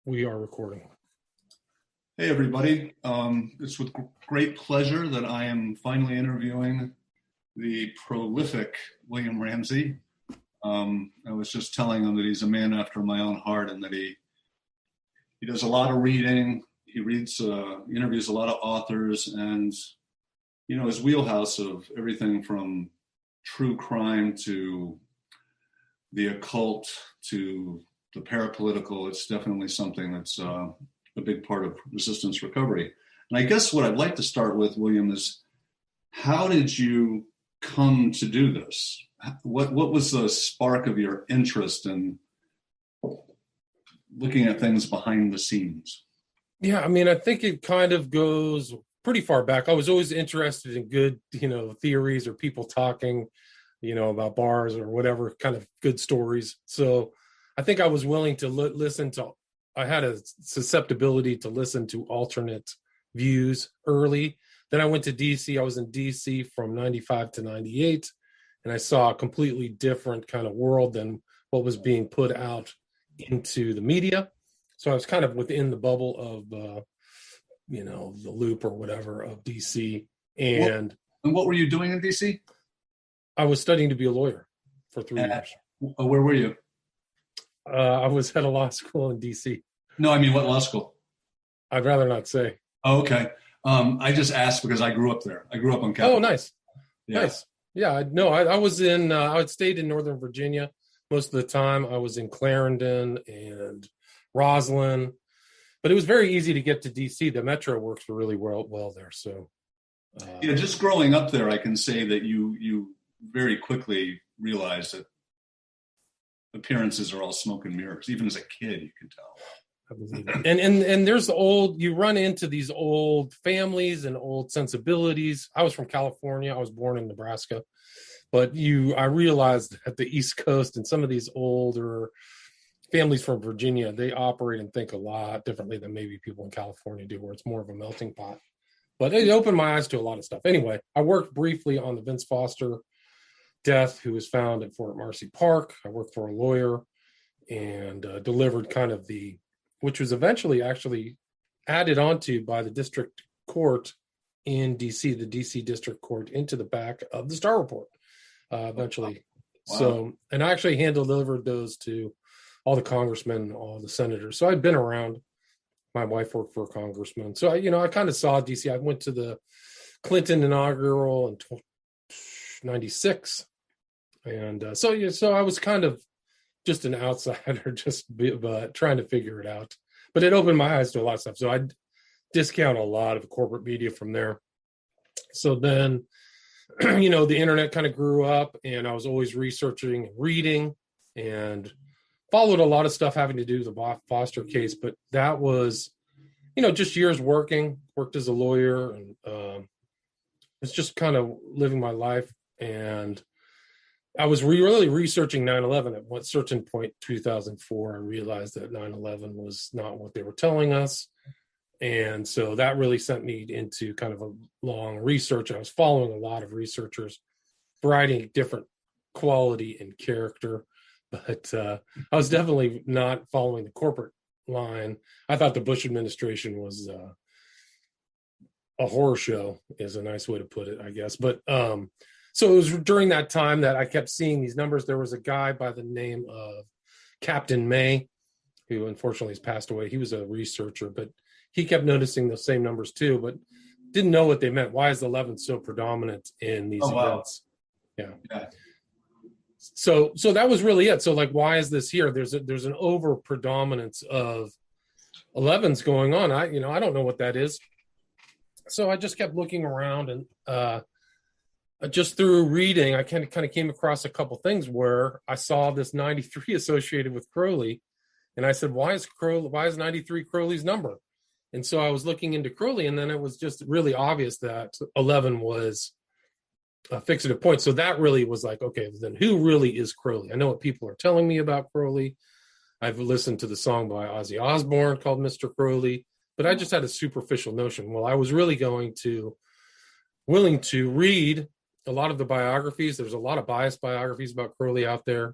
We are recording. Hey, everybody. It's with great pleasure that I am finally interviewing the prolific William Ramsey. I was just telling him that he's a man after my own heart and that he does a lot of reading. He reads, interviews a lot of authors, and, his wheelhouse of everything from true crime to the occult to the parapolitical, it's definitely something that's a big part of resistance recovery. And I guess what I'd like to start with, William, is how did you come to do this? What was the spark of your interest in looking at things behind the scenes? Yeah, I think it kind of goes pretty far back. I was always interested in good, theories or people talking, about bars or whatever, kind of good stories. So I think I was willing to listen to, I had a susceptibility to listen to alternate views early. Then I went to DC. I was in DC from 95 to 98, and I saw a completely different kind of world than what was being put out into the media. So I was kind of within the bubble of, the loop or whatever of DC. And what were you doing in DC? I was studying to be a lawyer for 3 years. Where were you? I was at a law school in DC. No, I mean, what law school? I'd rather not say. Oh, okay. I just asked because I grew up there. I grew up on Capitol. Oh, nice. Yeah. Nice. Yeah. I was in, I had stayed in Northern Virginia most of the time. I was in Clarendon and Roslyn, but it was very easy to get to DC. The metro works really well there. So, just growing up there, I can say that you very quickly realized that appearances are all smoke and mirrors. Even as a kid, you can tell. I believe it. And there's you run into these old families and old sensibilities. I was from California. I was born in Nebraska, but I realized that the East Coast and some of these older families from Virginia, they operate and think a lot differently than maybe people in California do, where it's more of a melting pot. But it opened my eyes to a lot of stuff. Anyway, I worked briefly on the Vince Foster death, who was found at Fort Marcy Park. I worked for a lawyer and delivered kind of which was eventually actually added onto by the district court in DC, the DC district court, into the back of the Star Report eventually. Wow. So, and I actually delivered those to all the congressmen, all the senators. So I'd been around. My wife worked for a congressman. So, I kind of saw DC. I went to the Clinton inaugural in 96. And so I was kind of just an outsider, just trying to figure it out. But it opened my eyes to a lot of stuff. So I discount a lot of the corporate media from there. So then, the internet kind of grew up, and I was always researching and reading and followed a lot of stuff having to do with the Foster case. But that was, just years worked as a lawyer, and it's just kind of living my life. And I was really researching 9/11 at one certain point, 2004. I realized that 9/11 was not what they were telling us. And so that really sent me into kind of a long research. I was following a lot of researchers, variety of different quality and character, but I was definitely not following the corporate line. I thought the Bush administration was a horror show, is a nice way to put it, I guess. But so it was during that time that I kept seeing these numbers. There was a guy by the name of Captain May, who unfortunately has passed away. He was a researcher, but he kept noticing the same numbers too, but didn't know what they meant. Why is 11 so predominant in these events? Wow. Yeah. So that was really it. So why is this here? There's an over predominance of 11s going on. I don't know what that is. So I just kept looking around, and just through reading, I kind of came across a couple things where I saw this 93 associated with Crowley, and I said, why is 93 Crowley's number? And so I was looking into Crowley, and then it was just really obvious that 11 was a fixative point. So that really was okay, then who really is Crowley? I know what people are telling me about Crowley. I've listened to the song by Ozzy Osbourne called Mr. Crowley, but I just had a superficial notion. Well, I was really willing to read a lot of the biographies. There's a lot of biased biographies about Crowley out there.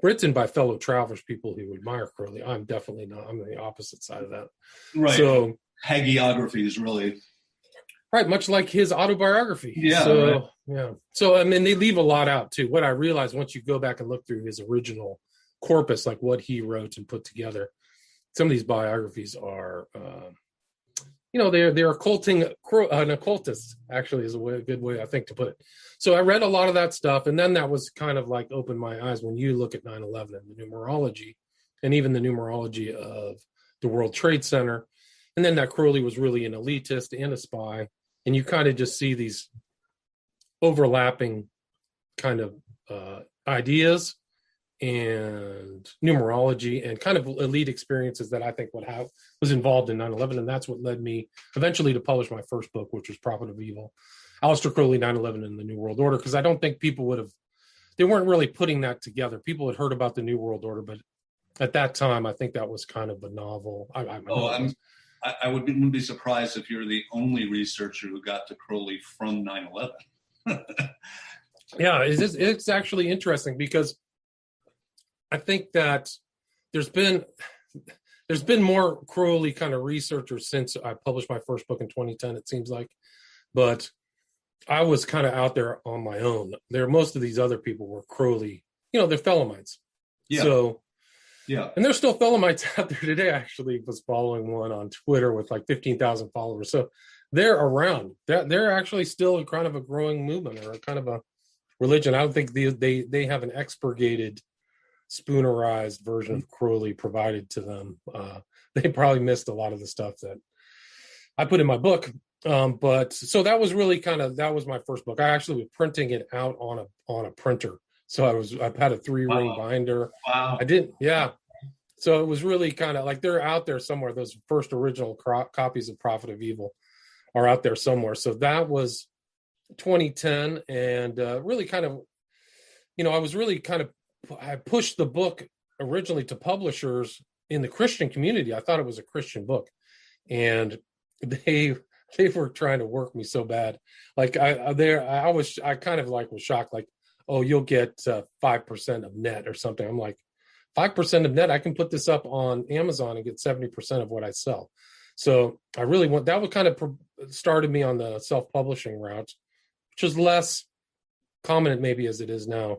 written by fellow travelers, people who admire Crowley. I'm definitely not. I'm on the opposite side of that. Right. So hagiographies, really. Right, much like his autobiography. Yeah. So, right. yeah. So, I mean, they leave a lot out too. What I realized once you go back and look through his original corpus, like what he wrote and put together, some of these biographies are, they're occulting. An occultist actually is a good way, I think, to put it. So I read a lot of that stuff, and then that was kind of like opened my eyes when you look at 9/11 and the numerology, and even the numerology of the World Trade Center, and then that Crowley was really an elitist and a spy. And you kind of just see these overlapping kind of ideas and numerology and kind of elite experiences that I think was involved in 9/11. And that's what led me eventually to publish my first book, which was Prophet of Evil, Aleister Crowley, 9/11 and the New World Order, because I don't think people they weren't really putting that together. People had heard about the New World Order, but at that time, I think that was kind of a novel. I wouldn't be surprised if you're the only researcher who got to Crowley from 9/11. Yeah, it's actually interesting because I think that there's been more Crowley kind of researchers since I published my first book in 2010, it seems like. But I was kind of out there on my own. Most of these other people were Crowley, they're Thelemites. Yeah. So yeah. And there's still Thelemites out there today. I actually was following one on Twitter with like 15,000 followers. So they're around. They're actually still kind of a growing movement or kind of a religion. I don't think they have an expurgated, spoonerized version of Crowley provided to them. They probably missed a lot of the stuff that I put in my book. But so that was really that was my first book. I actually was printing it out on a printer. So I've had a 3-ring binder. Wow. I didn't. Yeah. So it was really kind of like they're out there somewhere. Those first original copies of Prophet of Evil are out there somewhere. So that was 2010. And really kind of, I pushed the book originally to publishers in the Christian community. I thought it was a Christian book. And they were trying to work me so bad. Like I kind of like was shocked, like, oh, you'll get 5% of net or something. I'm like, 5% of net, I can put this up on Amazon and get 70% of what I sell. So I really that would kind of started me on the self-publishing route, which is less common maybe as it is now.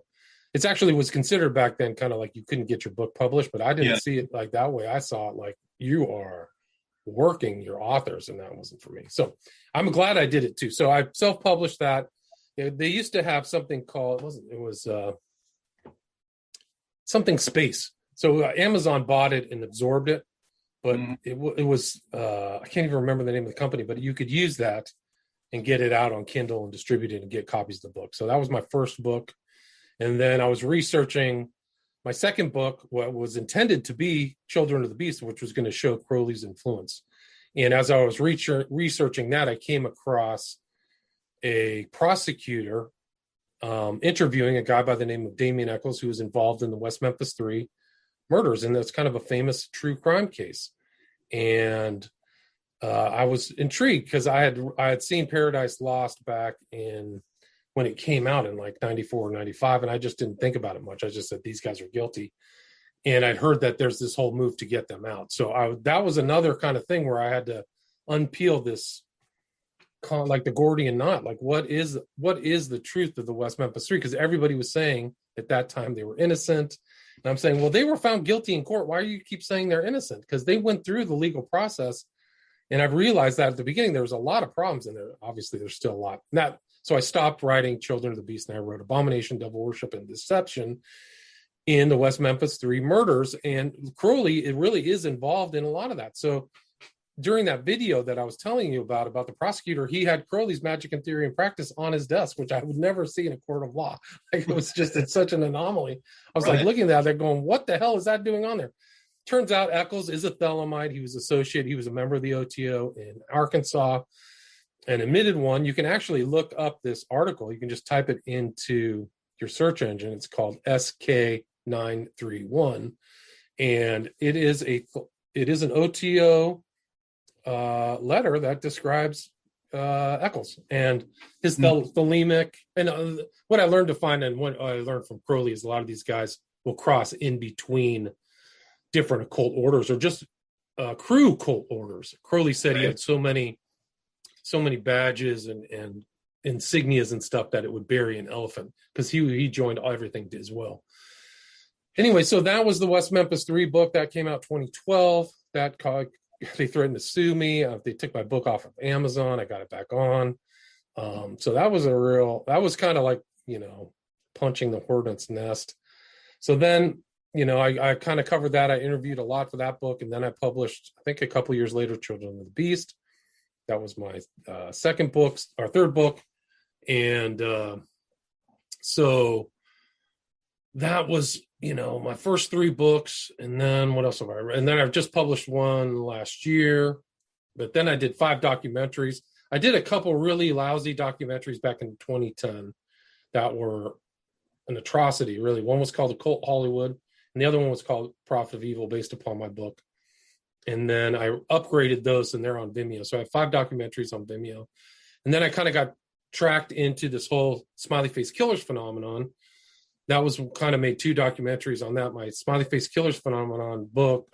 It actually was considered back then kind of like you couldn't get your book published, but I didn't see it like that way. I saw it like you are working your authors, and that wasn't for me. So I'm glad I did it too. So I self-published that. They used to have something called, it was something space. So Amazon bought it and absorbed it, but it was, I can't even remember the name of the company, but you could use that and get it out on Kindle and distribute it and get copies of the book. So that was my first book. And then I was researching my second book, what was intended to be Children of the Beast, which was going to show Crowley's influence. And as I was researching that, I came across a prosecutor interviewing a guy by the name of Damien Eccles, who was involved in the West Memphis 3 murders. And that's kind of a famous true crime case. And I was intrigued because I had seen Paradise Lost back when it came out in like 94 or 95. And I just didn't think about it much. I just said, these guys are guilty. And I'd heard that there's this whole move to get them out. So that was another kind of thing where I had to unpeel this, like the Gordian knot, like what is the truth of the West Memphis 3? Because everybody was saying at that time they were innocent. And I'm saying, well, they were found guilty in court. Why do you keep saying they're innocent? Because they went through the legal process. And I've realized that at the beginning, there was a lot of problems in there. Obviously, there's still a lot. So I stopped writing Children of the Beast and I wrote Abomination, Devil Worship, and Deception in the West Memphis 3 murders. And Crowley, it really is involved in a lot of that. So during that video that I was telling you about the prosecutor, he had Crowley's Magic and Theory and Practice on his desk, which I would never see in a court of law. Like, it was just, it's such an anomaly. I was like looking at that going, what the hell is that doing on there? Turns out Eccles is a Thelemite. He was a member of the OTO in Arkansas, an admitted one. You can actually look up this article. You can just type it into your search engine. It's called SK931. And it is an OTO letter that describes Eccles and his thelemic. And what I learned to find and what I learned from Crowley is a lot of these guys will cross in between different occult orders or just crew cult orders. Crowley said he had so many badges and insignias and stuff that it would bury an elephant, because he joined everything as well. Anyway, so that was the West Memphis 3 book that came out 2012. They threatened to sue me if they took my book off of Amazon. I got it back on. So that was kind of like, punching the hornet's nest. So then, I kind of covered that. I interviewed a lot for that book. And then I published, I think a couple years later, Children of the Beast. That was my third book. And so that was, my first 3 books. And then what else have I read? And then I've just published one last year. But then I did 5 documentaries. I did a couple really lousy documentaries back in 2010 that were an atrocity, really. One was called Occult Hollywood, and the other one was called Prophet of Evil, based upon my book. And then I upgraded those, and they're on Vimeo. So I have 5 documentaries on Vimeo. And then I kind of got tracked into this whole smiley face killers phenomenon. That was kind of made 2 documentaries on that. My smiley face killers phenomenon book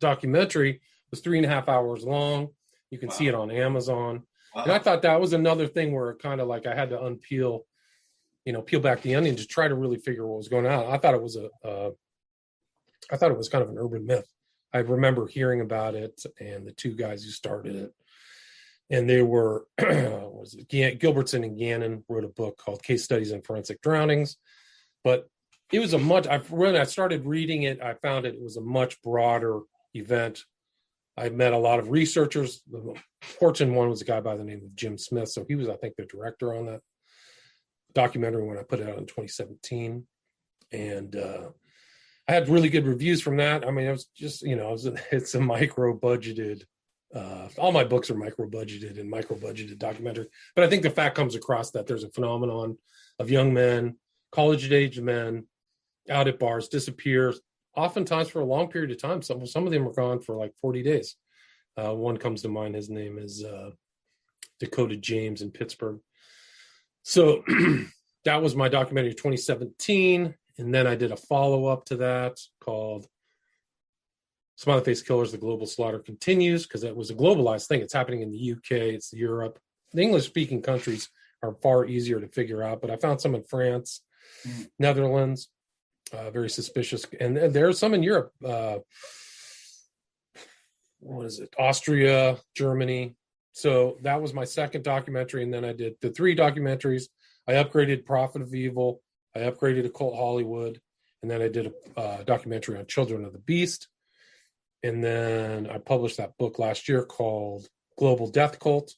documentary was 3.5 hours long. You can see it on Amazon. Wow. And I thought that was another thing where kind of like I had to peel back the onion to try to really figure what was going on. I thought it was kind of an urban myth. I remember hearing about it, and the 2 guys who started it, and they were, Gilbertson and Gannon wrote a book called Case Studies in Forensic Drownings. But it was when I started reading it, I found it was a much broader event. I met a lot of researchers. The fortune one was a guy by the name of Jim Smith. So he was, I think, the director on that documentary when I put it out in 2017. And I had really good reviews from that. I mean, it was just, it's a micro budgeted, all my books are micro budgeted documentary. But I think the fact comes across that there's a phenomenon of young men, college-age men, out at bars, disappear, oftentimes for a long period of time. Some of them are gone for like 40 days. One comes to mind. His name is Dakota James in Pittsburgh. So that was my documentary 2017. And then I did a follow-up to that called Smiley Face Killers, The Global Slaughter Continues, because it was a globalized thing. It's happening in the UK, it's Europe. The English-speaking countries are far easier to figure out, but I found some in France, Netherlands, very suspicious. And there are some in Europe. Austria, Germany. So that was my second documentary. And then I did the 3 documentaries. I upgraded Prophet of Evil. I upgraded Occult Hollywood. And then I did a documentary on Children of the Beast. And then I published that book last year called Global Death Cult,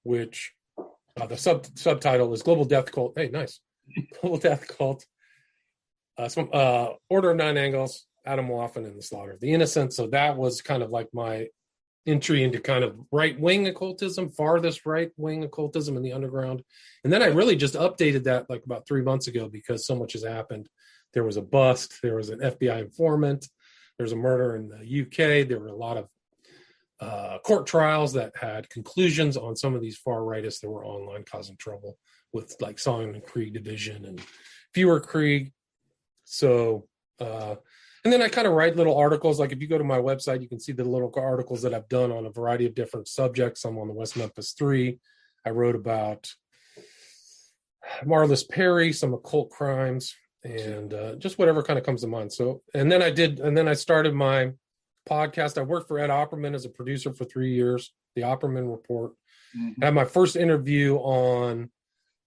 which the subtitle is Global Death Cult. Hey, nice. Global Death Cult. Order of 9 Angles, Adam Waffen, and the Slaughter of the Innocent. So that was kind of like my entry into kind of right-wing occultism, farthest right-wing occultism in the underground. And then I really just updated that like about 3 months ago because so much has happened. There was a bust. There was an FBI informant. There's a murder in the UK. There were a lot of court trials that had conclusions on some of these far rightists that were online causing trouble with like Solomon and Krieg division and fewer Krieg. So, and then I kind of write little articles. Like if you go to my website, you can see the little articles that I've done on a variety of different subjects. I'm on the West Memphis 3. I wrote about Marlis Perry, some occult crimes, and just whatever kind of comes to mind. So, and then I started my podcast. I worked for Ed Opperman as a producer for 3 years, the Opperman Report. Mm-hmm. I had my first interview on,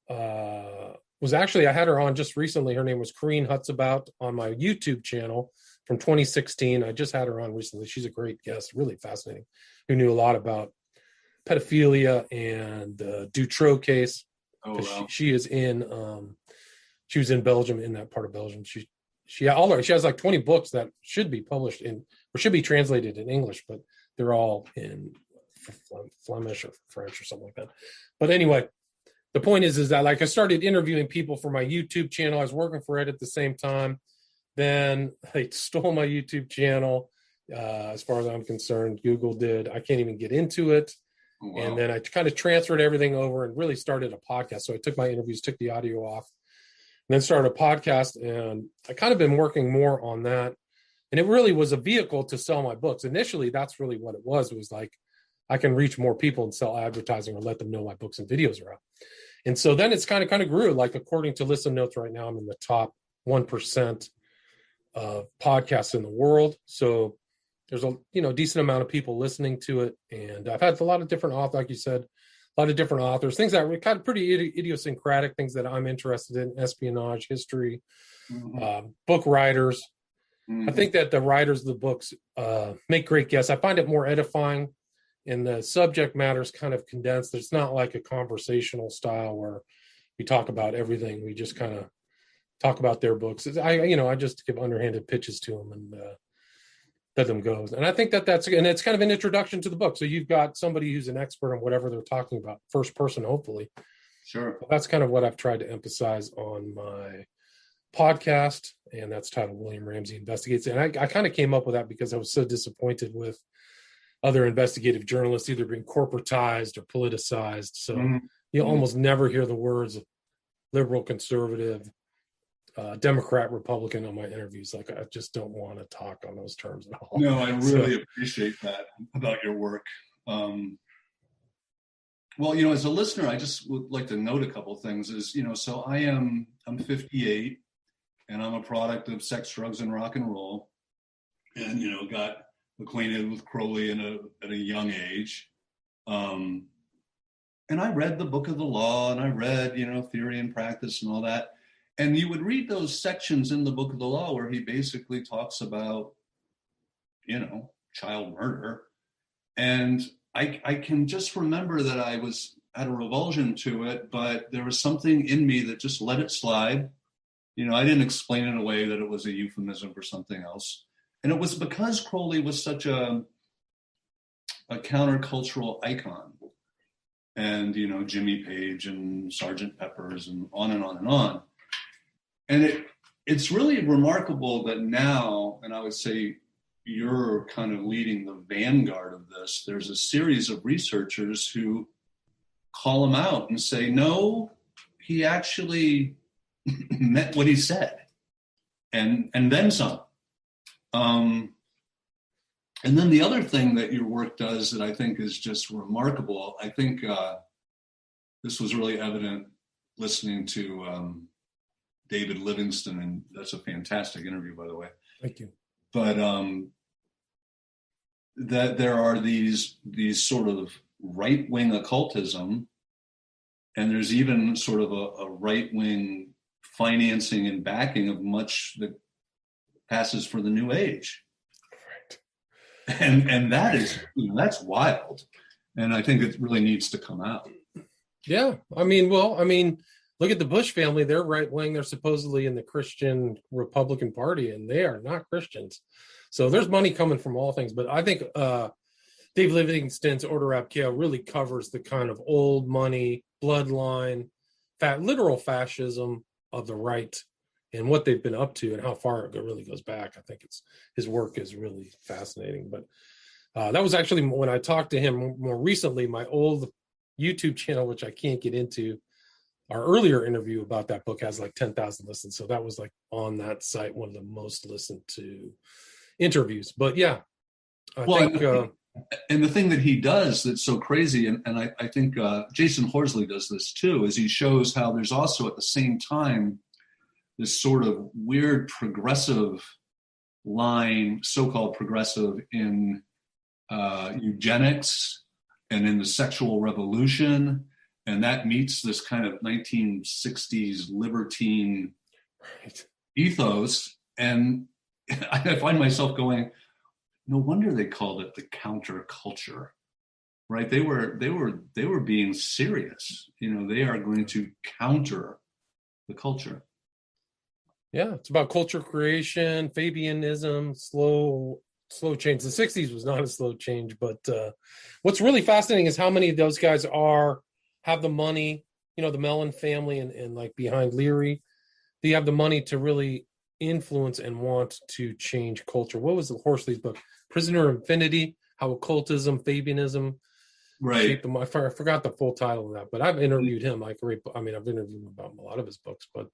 I had her on just recently. Her name was Corrine Hutzabout on my YouTube channel from 2016. I just had her on recently. She's a great guest, really fascinating, who knew a lot about pedophilia and the Dutroux case. Oh, wow. She was in Belgium, in that part of Belgium. She has like 20 books that should be published or should be translated in English, but they're all in Flemish or French or something like that. But anyway, the point is that like I started interviewing people for my YouTube channel. I was working for Ed at the same time. Then they stole my YouTube channel. As far as I'm concerned, Google did. I can't even get into it. Oh, wow. And then I kind of transferred everything over and really started a podcast. So I took my interviews, took the audio off, then started a podcast, and I kind of been working more on that. And it really was a vehicle to sell my books. Initially, that's really what it was. It was like, I can reach more people and sell advertising or let them know my books and videos are out. And so then it's kind of grew. Like, according to Listen Notes right now, I'm in the top 1% of podcasts in the world. So there's a decent amount of people listening to it. And I've had a lot of different authors, like you said, a lot of different authors, things that were kind of pretty idiosyncratic, things that I'm interested in: espionage, history, book writers. I think that the writers of the books make great guests. I find it more edifying, and the subject matter is kind of condensed. It's not like a conversational style where we talk about everything. We just kind of talk about their books. I just give underhanded pitches to them and let them go. And I think and it's kind of an introduction to the book. So you've got somebody who's an expert on whatever they're talking about, first person, hopefully. Sure. That's kind of what I've tried to emphasize on my podcast, and that's titled William Ramsey Investigates. And I kind of came up with that because I was so disappointed with other investigative journalists either being corporatized or politicized. So you almost never hear the words liberal, conservative, Democrat, Republican on my interviews. Like, I just don't want to talk on those terms at all. No, I really appreciate that about your work. Well, as a listener, I just would like to note a couple of things. So I'm 58, and I'm a product of sex, drugs, and rock and roll, and got acquainted with Crowley at a young age. And I read the Book of the Law, and I read Theory and Practice and all that. And you would read those sections in the Book of the Law where he basically talks about, child murder. And I can just remember that I had a revulsion to it, but there was something in me that just let it slide. I didn't explain it away that it was a euphemism for something else. And it was because Crowley was such a countercultural icon. And, Jimmy Page and Sgt. Pepper's and on and on and on. And it's really remarkable that now, and I would say you're kind of leading the vanguard of this, there's a series of researchers who call him out and say, no, he actually meant what he said, and then some. And then the other thing that your work does that I think is just remarkable, I think this was really evident listening to David Livingston, and that's a fantastic interview, by the way. Thank you. But that there are these sort of right-wing occultism, and there's even sort of a right-wing financing and backing of much that passes for the New Age. Right. And that is, that's wild. And I think it really needs to come out. Yeah. Look at the Bush family. They're right-wing. They're supposedly in the Christian Republican Party, and they are not Christians. So there's money coming from all things. But I think Dave Livingston's Order Ab Chaos really covers the kind of old money, bloodline, literal fascism of the right and what they've been up to and how far it really goes back. I think his work is really fascinating. But that was actually when I talked to him more recently, my old YouTube channel, which I can't get into. Our earlier interview about that book has like 10,000 listens. So that was like on that site, one of the most listened to interviews. But yeah, I think. And the thing that he does that's so crazy, and I think Jason Horsley does this too, is he shows how there's also at the same time this sort of weird progressive line, so-called progressive in eugenics and in the sexual revolution. And that meets this kind of 1960s libertine ethos. And I find myself going, no wonder they called it the counterculture, right? They were being serious. They are going to counter the culture. Yeah, it's about culture creation, Fabianism, slow change. The 60s was not a slow change, but what's really fascinating is how many of those guys have the money, the Mellon family and like behind Leary, they have the money to really influence and want to change culture. What was the Horsley's book? Prisoner of Infinity, how occultism, Fabianism Right. shaped them. I forgot the full title of that, but I've interviewed him. I've interviewed him about a lot of his books, but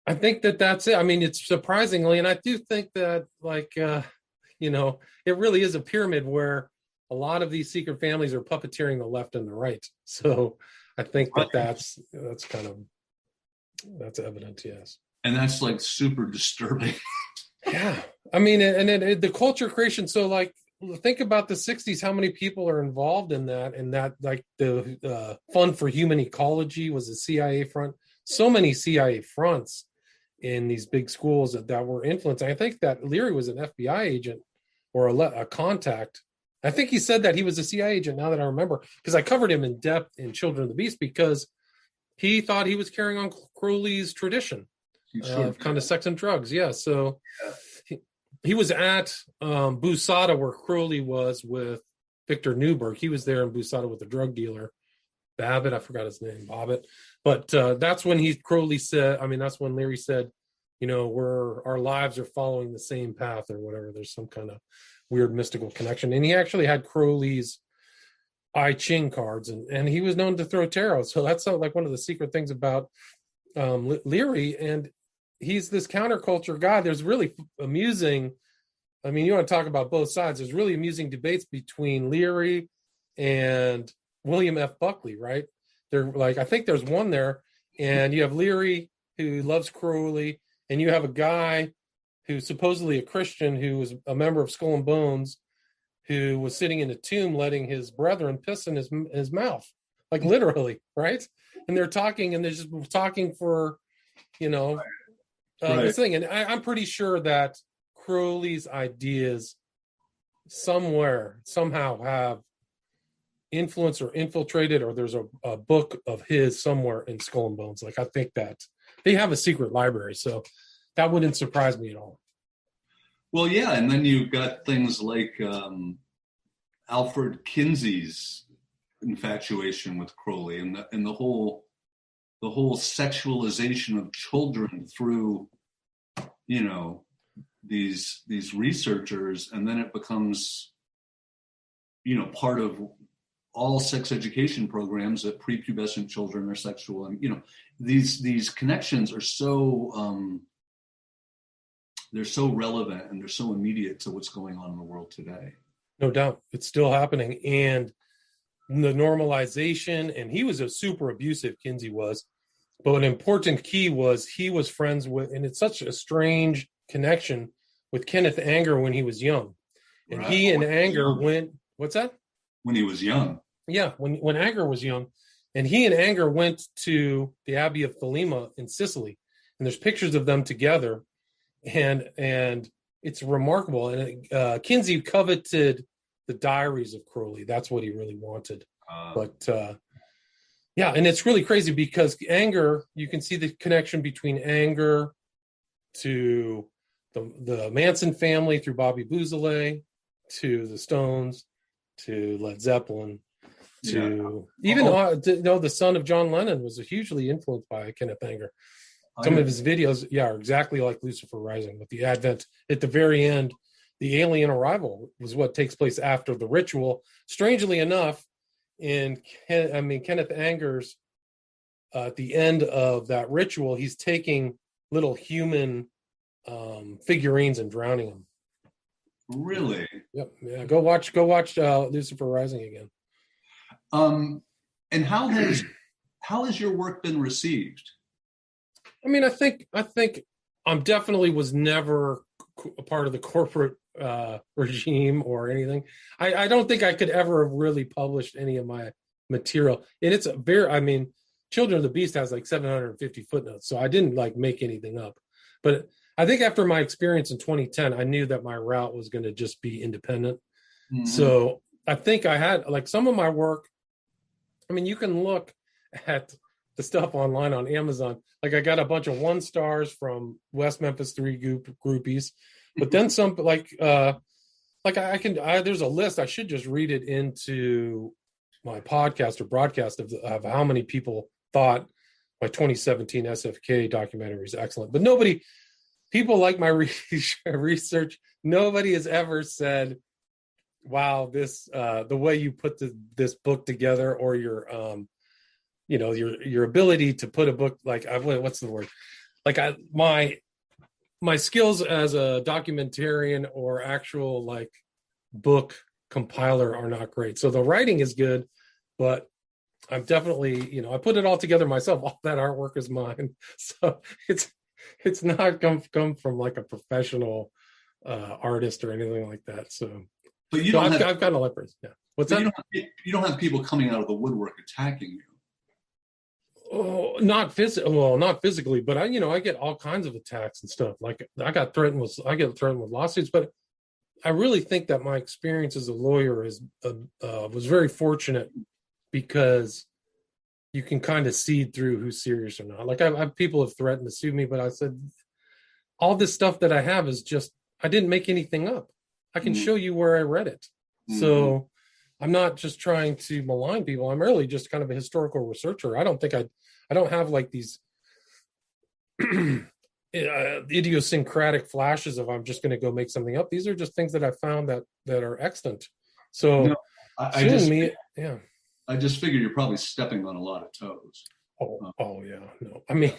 I think that's it. I mean, it's surprisingly, and I do think that it really is a pyramid where a lot of these secret families are puppeteering the left and the right. So I think that's evident. Yes. And that's like super disturbing. Yeah. I mean, and the culture creation. So like, think about the 60s, how many people are involved in that, and that like the Fund for Human Ecology was a CIA front. So many CIA fronts in these big schools that were influenced. I think that Leary was an FBI agent or a contact. I think he said that he was a CIA agent, now that I remember, because I covered him in depth in Children of the Beast, because he thought he was carrying on Crowley's tradition of kind of sex and drugs. Yeah. So he was at Busada, where Crowley was with Victor Newberg. He was there in Busada with a drug dealer, Babbitt. I forgot his name, Bobbitt. But that's when Crowley said, I mean, that's when Leary said, our lives are following the same path or whatever. There's some kind of weird mystical connection. And he actually had Crowley's I Ching cards, and he was known to throw tarot. So that's like one of the secret things about Leary. And he's this counterculture guy. There's really amusing, I mean, you want to talk about both sides. There's really amusing debates between Leary and William F. Buckley, right? They're like, I think there's one there, and you have Leary who loves Crowley, and you have a guy who's supposedly a Christian who was a member of Skull and Bones, who was sitting in a tomb letting his brethren piss in his mouth, like literally, right? And they're talking, and they're just talking for, this thing. And I'm pretty sure that Crowley's ideas somehow have influence or infiltrated, or there's a book of his somewhere in Skull and Bones. Like, I think that they have a secret library, so that wouldn't surprise me at all. Well, yeah, and then you've got things like Alfred Kinsey's infatuation with Crowley, and the whole sexualization of children through, these researchers, and then it becomes, part of all sex education programs that prepubescent children are sexual, and these connections are so they're so relevant, and they're so immediate to what's going on in the world today. No doubt, it's still happening, and the normalization. And he was a super abusive, Kinsey was, but an important key was he was friends with, and it's such a strange connection, with Kenneth Anger when he was young, and right. He and Anger went. What's that? When he was young. Yeah, when Anger was young, and he and Anger went to the Abbey of Thelema in Sicily, and there's pictures of them together, and it's remarkable. And Kinsey coveted the diaries of Crowley. That's what he really wanted. But and it's really crazy, because Anger, you can see the connection between Anger to the Manson family through Bobby Bouzoulet, to the Stones, to Led Zeppelin, to even the son of John Lennon was hugely influenced by Kenneth Anger. Some of his videos, are exactly like Lucifer Rising, with the advent at the very end. The alien arrival was what takes place after the ritual. Strangely enough, Kenneth Anger's at the end of that ritual, he's taking little human figurines and drowning them. Really? Yep. Yeah. Go watch Lucifer Rising again. And how has your work been received? I mean, I think I'm definitely was never a part of the corporate regime or anything. I don't think I could ever have really published any of my material. And it's Children of the Beast has like 750 footnotes, so I didn't like make anything up. But I think after my experience in 2010, I knew that my route was going to just be independent. Mm-hmm. So I think I had like some of my work. I mean, you can look at the stuff online on Amazon. Like, I got a bunch of 1 stars from West Memphis 3 groupies, but then some there's a list. I should just read it into my podcast or broadcast of how many people thought my 2017 SFK documentary is excellent. But people like my research. Nobody has ever said wow, this the way you put this book together, or your your ability to put a book like what's the word? Like my skills as a documentarian or actual like book compiler are not great. So the writing is good, but I'm definitely, I put it all together myself. All that artwork is mine. So it's not come from like a professional artist or anything like that. So, But you so don't I've got a leopard. Yeah. What's but that? you don't have people coming out of the woodwork attacking you. Oh, not physically, but I get all kinds of attacks and stuff. Like I get threatened with lawsuits, but I really think that my experience as a lawyer was very fortunate, because you can kind of see through who's serious or not. Like people have threatened to sue me, but I said all this stuff that I have is just, I didn't make anything up. I can show you where I read it. So I'm not just trying to malign people. I'm really just kind of a historical researcher. I don't have like these idiosyncratic flashes of I'm just going to go make something up. These are just things that I found that are extant. So No, yeah. I just figured you're probably stepping on a lot of toes. Oh yeah. No, I mean,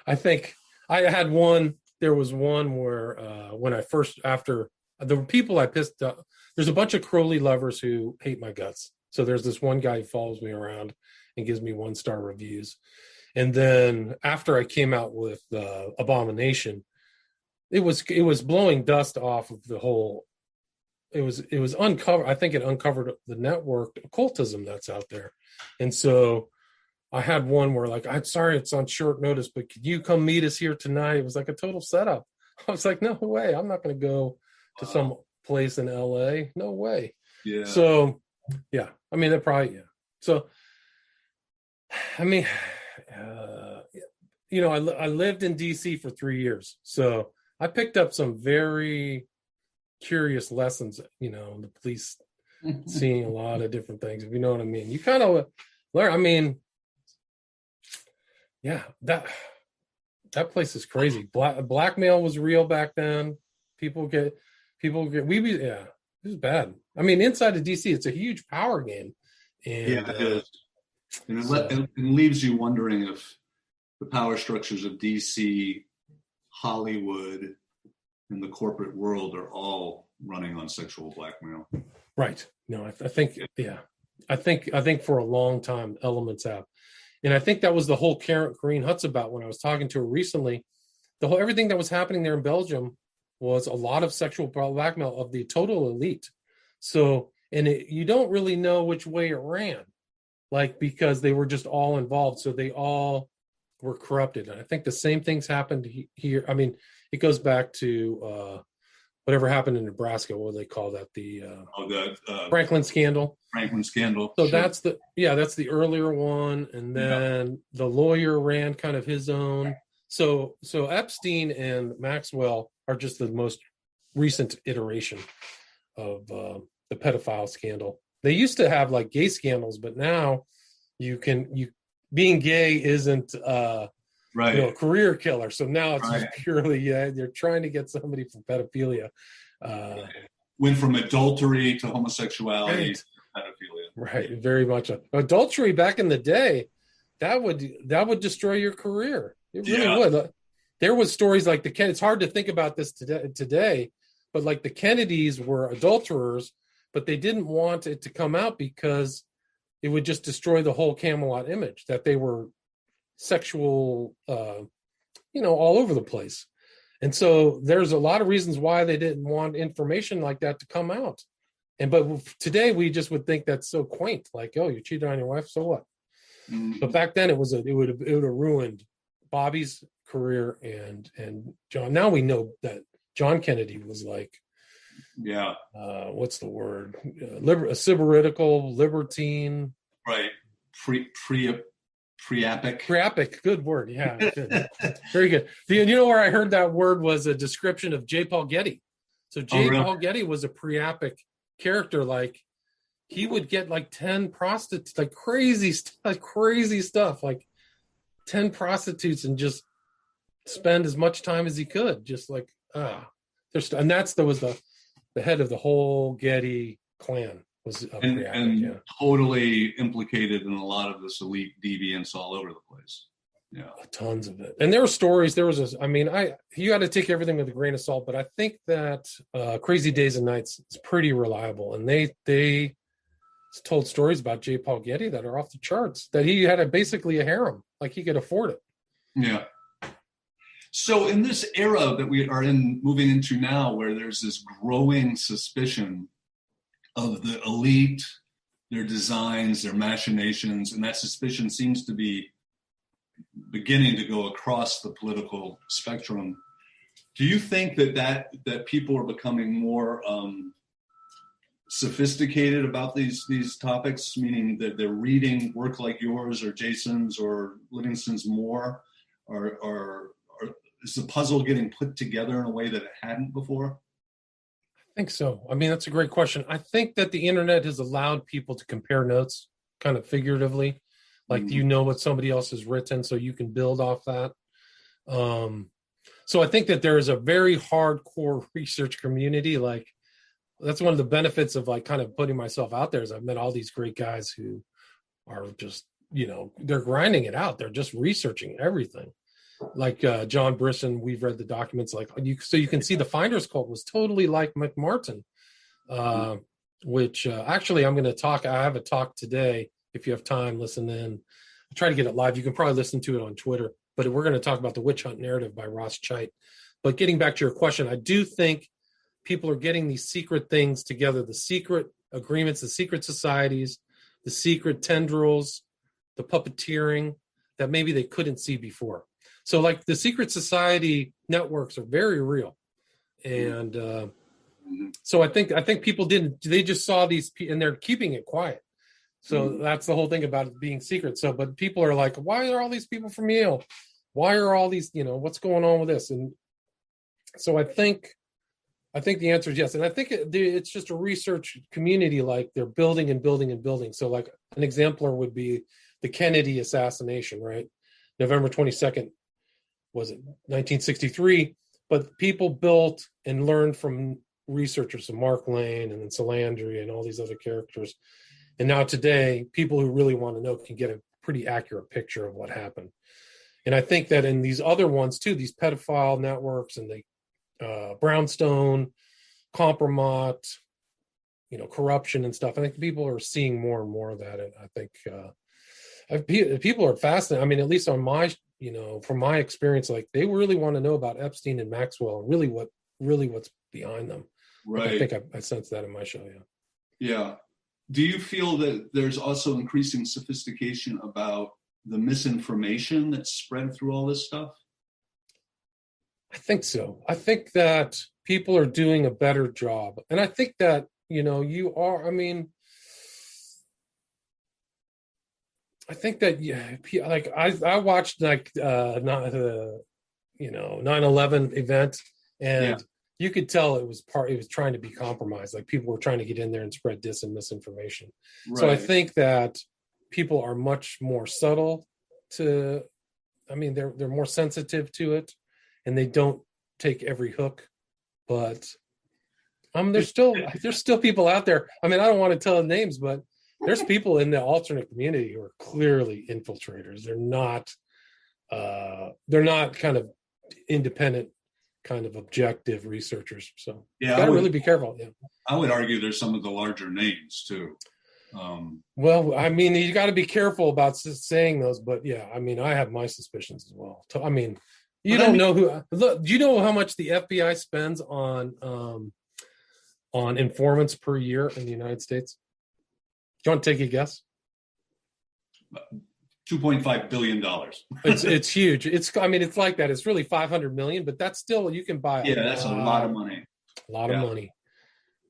I think there was one where when I first, after the people I pissed off, there's a bunch of Crowley lovers who hate my guts. So there's this one guy who follows me around and gives me 1-star reviews. And then after I came out with Abomination, it was blowing dust off of the whole. It was uncovered. I think it uncovered the network occultism that's out there. And so I had one where like, I'm sorry, it's on short notice, but could you come meet us here tonight? It was like a total setup. I was like, no way. I'm not going to go to some place in LA. No way. Yeah. So yeah, I mean, yeah. So, I mean, I lived in DC for 3 years. So I picked up some very curious lessons, the police seeing a lot of different things, if you know what I mean. You kind of learn. I mean, yeah, that place is crazy. Blackmail was real back then. It was bad. I mean, inside of DC, it's a huge power game. And yeah, it is. And it leaves you wondering if the power structures of DC, Hollywood, and the corporate world are all running on sexual blackmail. Right. No, I think, yeah. I think for a long time, elements have. And I think that was the whole Corinne Hutz about when I was talking to her recently. Everything that was happening there in Belgium was a lot of sexual blackmail of the total elite. So, you don't really know which way it ran, like, because they were just all involved. So they all were corrupted. And I think the same things happened here. I mean, it goes back to whatever happened in Nebraska. What do they call that? The Franklin scandal. Franklin scandal. So sure. That's the earlier one. And then the lawyer ran kind of his own. So Epstein and Maxwell are just the most recent iteration of the pedophile scandal. They used to have like gay scandals, but now being gay isn't right. A career killer. So now it's just purely, you're trying to get somebody for pedophilia. Went from adultery to homosexuality to pedophilia. Right, very much. Adultery back in the day, that would destroy your career. It really would. There was stories like it's hard to think about this today, but like the Kennedys were adulterers, but they didn't want it to come out because it would just destroy the whole Camelot image, that they were sexual, all over the place. And so there's a lot of reasons why they didn't want information like that to come out. But today we just would think that's so quaint, like, oh, you cheated on your wife, so what? Mm-hmm. But back then it would have ruined Bobby's career and John. Now we know that John Kennedy was like, what's the word? A sybaritical, libertine, right? Priapic. Priapic, good word. Yeah, good. Very good. You know where I heard that word was a description of J. Paul Getty. So Paul Getty was a priapic character. Like he would get like 10 prostitutes, like crazy stuff, like 10 prostitutes, and just spend as much time as he could, just like and was the head of the whole Getty clan was reactive. And totally implicated in a lot of this elite deviance all over the place. Yeah, tons of it. And there were stories. There was this. I mean, you got to take everything with a grain of salt, but I think that Crazy Days and Nights is pretty reliable, and they told stories about J. Paul Getty that are off the charts. That he had basically a harem, like he could afford it. Yeah. So in this era that we are moving into now, where there's this growing suspicion of the elite, their designs, their machinations, and that suspicion seems to be beginning to go across the political spectrum. Do you think that people are becoming more sophisticated about these topics, meaning that they're reading work like yours or Jason's or Livingston's more, or is the puzzle getting put together in a way that it hadn't before? I think so. I mean, that's a great question. I think that the internet has allowed people to compare notes kind of figuratively. Like, you know what somebody else has written, so you can build off that. So I think that there is a very hardcore research community. Like, that's one of the benefits of like kind of putting myself out there is I've met all these great guys who are just, they're grinding it out. They're just researching everything. Like John Brisson, we've read the documents. Like so you can see the Finders Cult was totally like McMartin, which actually I'm going to talk. I have a talk today. If you have time, listen in. I'll try to get it live. You can probably listen to it on Twitter. But we're going to talk about the witch hunt narrative by Ross Chait. But getting back to your question, I do think people are getting these secret things together, the secret agreements, the secret societies, the secret tendrils, the puppeteering that maybe they couldn't see before. So like the secret society networks are very real. And so I think people they just saw these and they're keeping it quiet. So that's the whole thing about it being secret. So, but people are like, why are all these people from Yale? Why are all these, what's going on with this? And so I think the answer is yes. And I think it's just a research community, like they're building and building and building. So like an exemplar would be the Kennedy assassination, right? November 22nd, was it 1963? But people built and learned from researchers, so Mark Lane and then Salandri and all these other characters. And now today, people who really want to know can get a pretty accurate picture of what happened. And I think that in these other ones too, these pedophile networks and the Brownstone, Compromat, corruption and stuff, I think people are seeing more and more of that. And I think people are fascinated. I mean, at least on my, from my experience, like they really want to know about Epstein and Maxwell and really what's behind them. Right. I think I sense that in my show. Yeah. Yeah. Do you feel that there's also increasing sophistication about the misinformation that's spread through all this stuff? I think so. I think that people are doing a better job. And I think that, you are, I think that, like I watched like, not the, 9/11 event and you could tell it was trying to be compromised. Like people were trying to get in there and spread dis and misinformation. Right. So I think that people are much more subtle they're more sensitive to it and they don't take every hook, but there's still people out there. I mean, I don't want to tell names, but there's people in the alternate community who are clearly infiltrators. They're not kind of independent, kind of objective researchers. So you got to really be careful. Yeah. I would argue there's some of the larger names too. Well, I mean, you got to be careful about saying those, but yeah, I mean, I have my suspicions as well. I mean, know who. Look, do you know how much the FBI spends on informants per year in the United States? Do you want to take a guess? $2.5 billion. It's huge. It's like that. It's really 500 million, but that's still, you can buy. Yeah, that's a lot of money. A lot of money.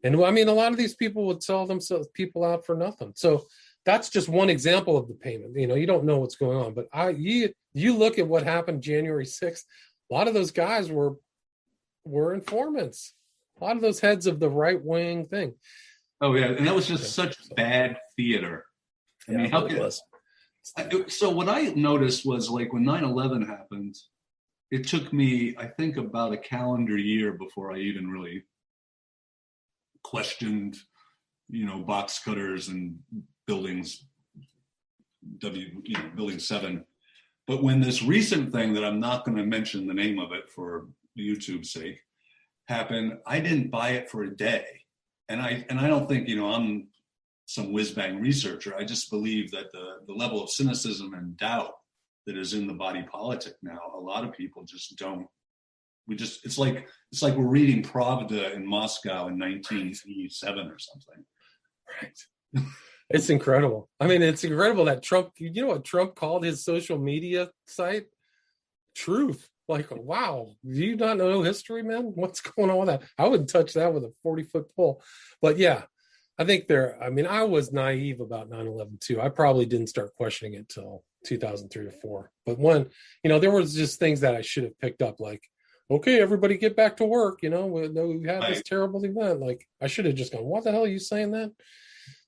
And I mean, a lot of these people would sell themselves people out for nothing. So that's just one example of the payment. You don't know what's going on, but you look at what happened January 6th. A lot of those guys were informants. A lot of those heads of the right wing thing. Oh yeah, and that was just such bad theater. I mean, how could? So what I noticed was like when 9/11 happened, it took me, I think, about a calendar year before I even really questioned, box cutters and buildings, building 7. But when this recent thing that I'm not going to mention the name of it for YouTube's sake happened, I didn't buy it for a day. And I don't think, I'm some whiz-bang researcher. I just believe that the level of cynicism and doubt that is in the body politic now, a lot of people just don't. It's like we're reading Pravda in Moscow in 1987 or something. Right. It's incredible. I mean, it's incredible that Trump, what Trump called his social media site? Truth. Like, wow, do you not know history, man? What's going on with that? I wouldn't touch that with a 40-foot pole. But yeah, I think I was naive about 9/11 too. I probably didn't start questioning it till 2003 or 4. But when, there was just things that I should have picked up, like, okay, everybody get back to work. We had this terrible event. Like, I should have just gone, what the hell are you saying that?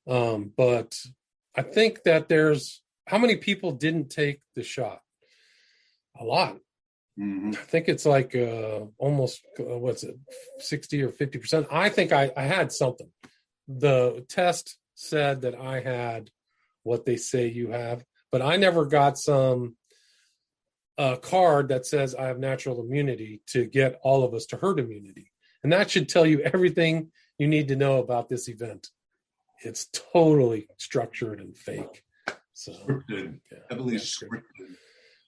But I think that how many people didn't take the shot? A lot. Mm-hmm. I think it's like almost, 60 or 50%. I think I had something. The test said that I had what they say you have, but I never got some card that says I have natural immunity to get all of us to herd immunity. And that should tell you everything you need to know about this event. It's totally structured and fake. So scripted. Yeah, heavily scripted.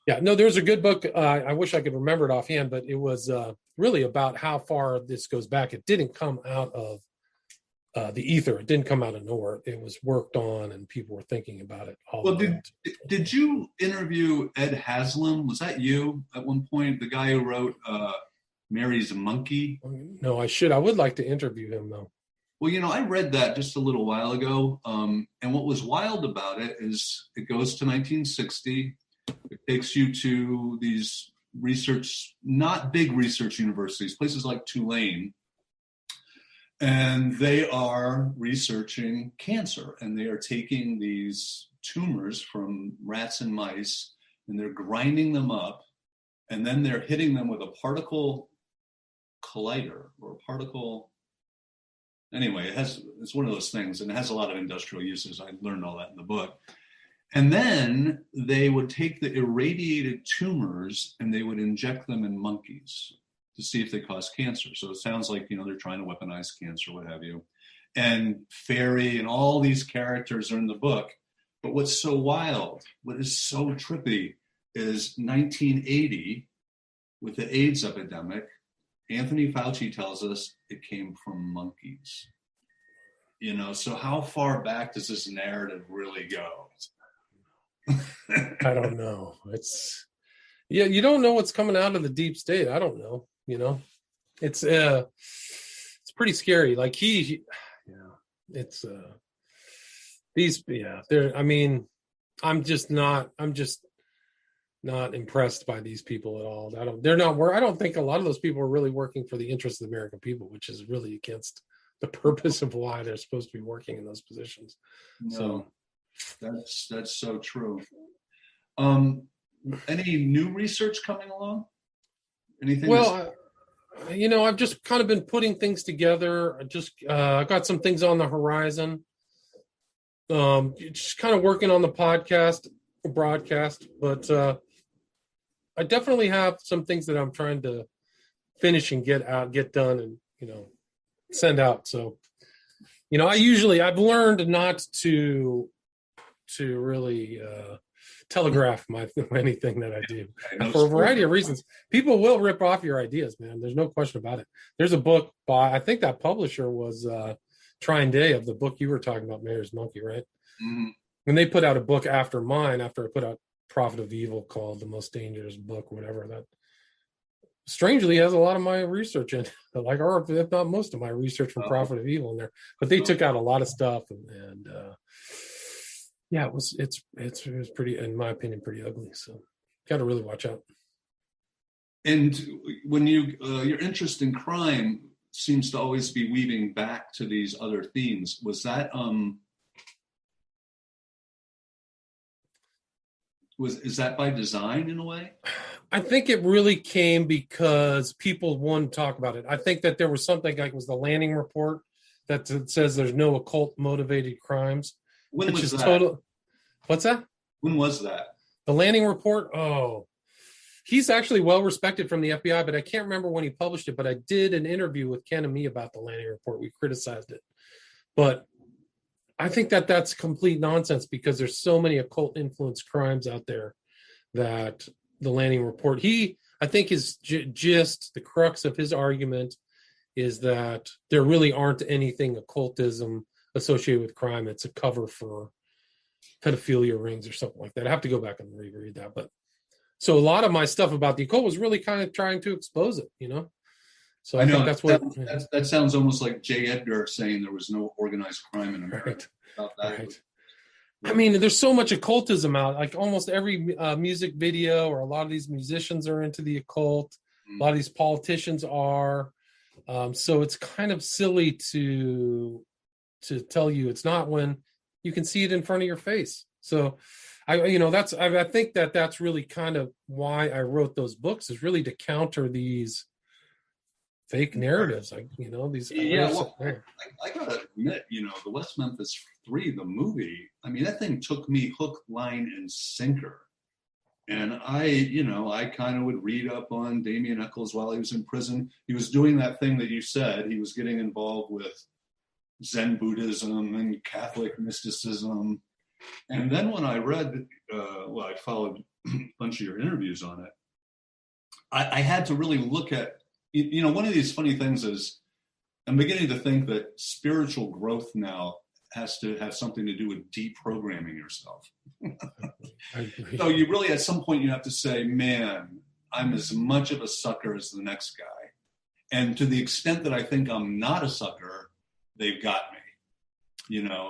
Yeah, no, there's a good book. I wish I could remember it offhand, but it was really about how far this goes back. It didn't come out of the ether. It didn't come out of nowhere. It was worked on, and people were thinking about it. Did you interview Ed Haslam? Was that you at one point? The guy who wrote Mary's Monkey? No, I should. I would like to interview him, though. Well, I read that just a little while ago. And what was wild about it is it goes to 1960. It takes you to these not big research universities, places like Tulane. And they are researching cancer. And they are taking these tumors from rats and mice, and they're grinding them up. And then they're hitting them with a particle collider or a particle. Anyway, it's one of those things, and it has a lot of industrial uses. I learned all that in the book. And then they would take the irradiated tumors and they would inject them in monkeys to see if they cause cancer. So it sounds like, they're trying to weaponize cancer, what have you. And Fairy and all these characters are in the book. But what's so wild, what is so trippy is 1980, with the AIDS epidemic, Anthony Fauci tells us it came from monkeys. So how far back does this narrative really go? I don't know. You don't know what's coming out of the deep state. I don't know. It's pretty scary. Like I'm just not impressed by these people at all. I don't think a lot of those people are really working for the interests of the American people, which is really against the purpose of why they're supposed to be working in those positions. No, that's so true. Any new research coming along? Anything? Well, I've just kind of been putting things together. I've got some things on the horizon. Just kind of working on the broadcast, but I definitely have some things that I'm trying to finish and get done, and send out. So, I've learned not to really telegraph anything that I do for a variety of reasons. People will rip off your ideas, man. There's no question about it. There's a book by, I think that publisher was Trine Day, of the book you were talking about, Mayor's Monkey, right? Mm-hmm. And they put out a book after mine, after I put out Prophet of Evil, called The Most Dangerous Book, whatever. That strangely has a lot of my research in it, or if not most of my research from Prophet of Evil in there. But they took out a lot of stuff, and it was pretty, in my opinion, pretty ugly. So got to really watch out. And when your interest in crime seems to always be weaving back to these other themes. Was that is that by design in a way? I think it really came because people wanted to talk about it. I think that there was something like, it was the Lanning report that says there's no occult motivated crimes, When which was is that? total. What's that? When was that? The Lanning report. Oh, he's actually well respected from the FBI, but I can't remember when he published it. But I did an interview with Ken and me about the Lanning report. We criticized it, but I think that that's complete nonsense because there's so many occult influence crimes out there that the Lanning report. I think, is just the crux of his argument is that there really aren't anything occultism associated with crime. It's a cover for pedophilia rings or something like that. I have to go back and reread that. But so a lot of my stuff about the occult was really kind of trying to expose it, So I know think that's what that sounds almost like J. Edgar saying there was no organized crime in America. Right. About that. Right. I mean, there's so much occultism out. Like almost every music video, or a lot of these musicians are into the occult. A lot of these politicians are. So it's kind of silly to tell you it's not when you can see it in front of your face. So I think that's really kind of why I wrote those books, is really to counter these fake narratives. These. Yeah, well, I gotta admit, the West Memphis 3, the movie, I mean, that thing took me hook, line, and sinker. And I kind of would read up on Damien Eccles while he was in prison. He was doing that thing that you said. He was getting involved with Zen Buddhism and Catholic mysticism. And then when I read, I followed a bunch of your interviews on it, I had to really look at, one of these funny things is I'm beginning to think that spiritual growth now has to have something to do with deprogramming yourself. So you really, at some point, you have to say, man, I'm as much of a sucker as the next guy. And to the extent that I think I'm not a sucker, they've got me,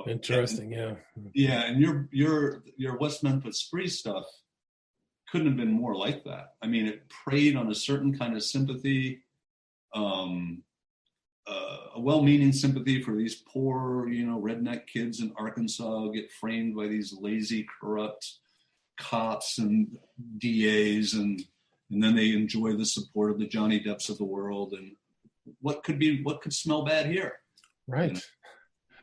Interesting. Yeah. Yeah. And your West Memphis Free stuff couldn't have been more like that. I mean, it preyed on a certain kind of sympathy, a well-meaning sympathy for these poor, redneck kids in Arkansas who get framed by these lazy, corrupt cops and DAs, and then they enjoy the support of the Johnny Depps of the world. And what could smell bad here? Right.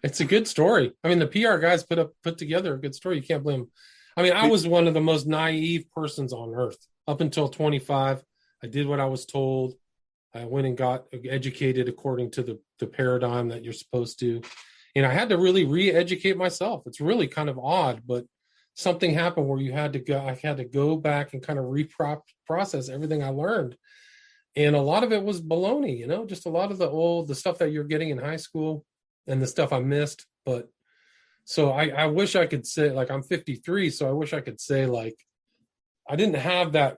It's a good story. I mean, the PR guys put together a good story. You can't blame them. I mean, I was one of the most naive persons on earth up until 25. I did what I was told. I went and got educated according to the paradigm that you're supposed to. And I had to really re-educate myself. It's really kind of odd, but something happened where I had to go back and kind of process everything I learned. And a lot of it was baloney, just a lot of the stuff that you're getting in high school and the stuff I missed. But so I wish I could say, like, I'm 53, so I wish I could say, like, I didn't have that,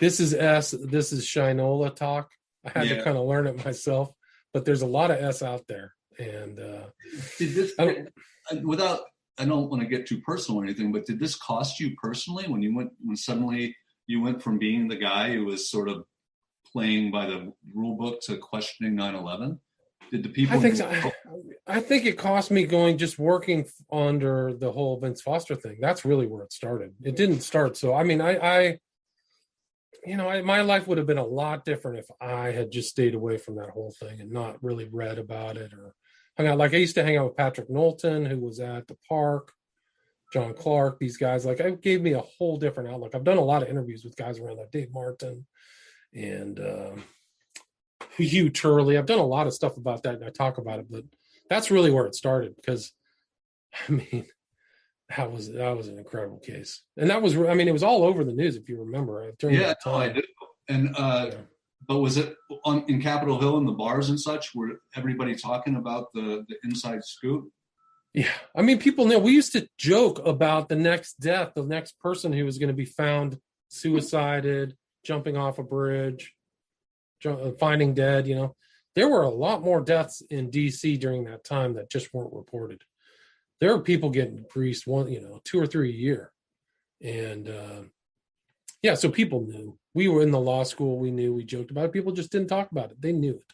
this is S, this is Shinola talk. I had to kind of learn it myself, but there's a lot of S out there. And I don't want to get too personal or anything, but did this cost you personally when suddenly you went from being the guy who was sort of playing by the rule book to questioning 9/11? Did the people? I think it cost me just working under the whole Vince Foster thing. That's really where it started. It didn't start. So, I mean, my life would have been a lot different if I had just stayed away from that whole thing and not really read about it or hung out. Like, I used to hang out with Patrick Knowlton, who was at the park, John Clark, these guys. Like, it gave me a whole different outlook. I've done a lot of interviews with guys around that, Dave Martin and Hugh Turley. I've done a lot of stuff about that, and I talk about it, but that's really where it started because, I mean, that was an incredible case. And it was all over the news, if you remember. During that time. I do. And but was it in Capitol Hill in the bars and such? Were everybody talking about the inside scoop? Yeah. I mean, people know. We used to joke about the next death, the next person who was going to be found suicided, jumping off a bridge, finding dead, There were a lot more deaths in D.C. during that time that just weren't reported. There were people getting greased 2 or 3 a year. And so people knew. We were in the law school. We knew. We joked about it. People just didn't talk about it. They knew it.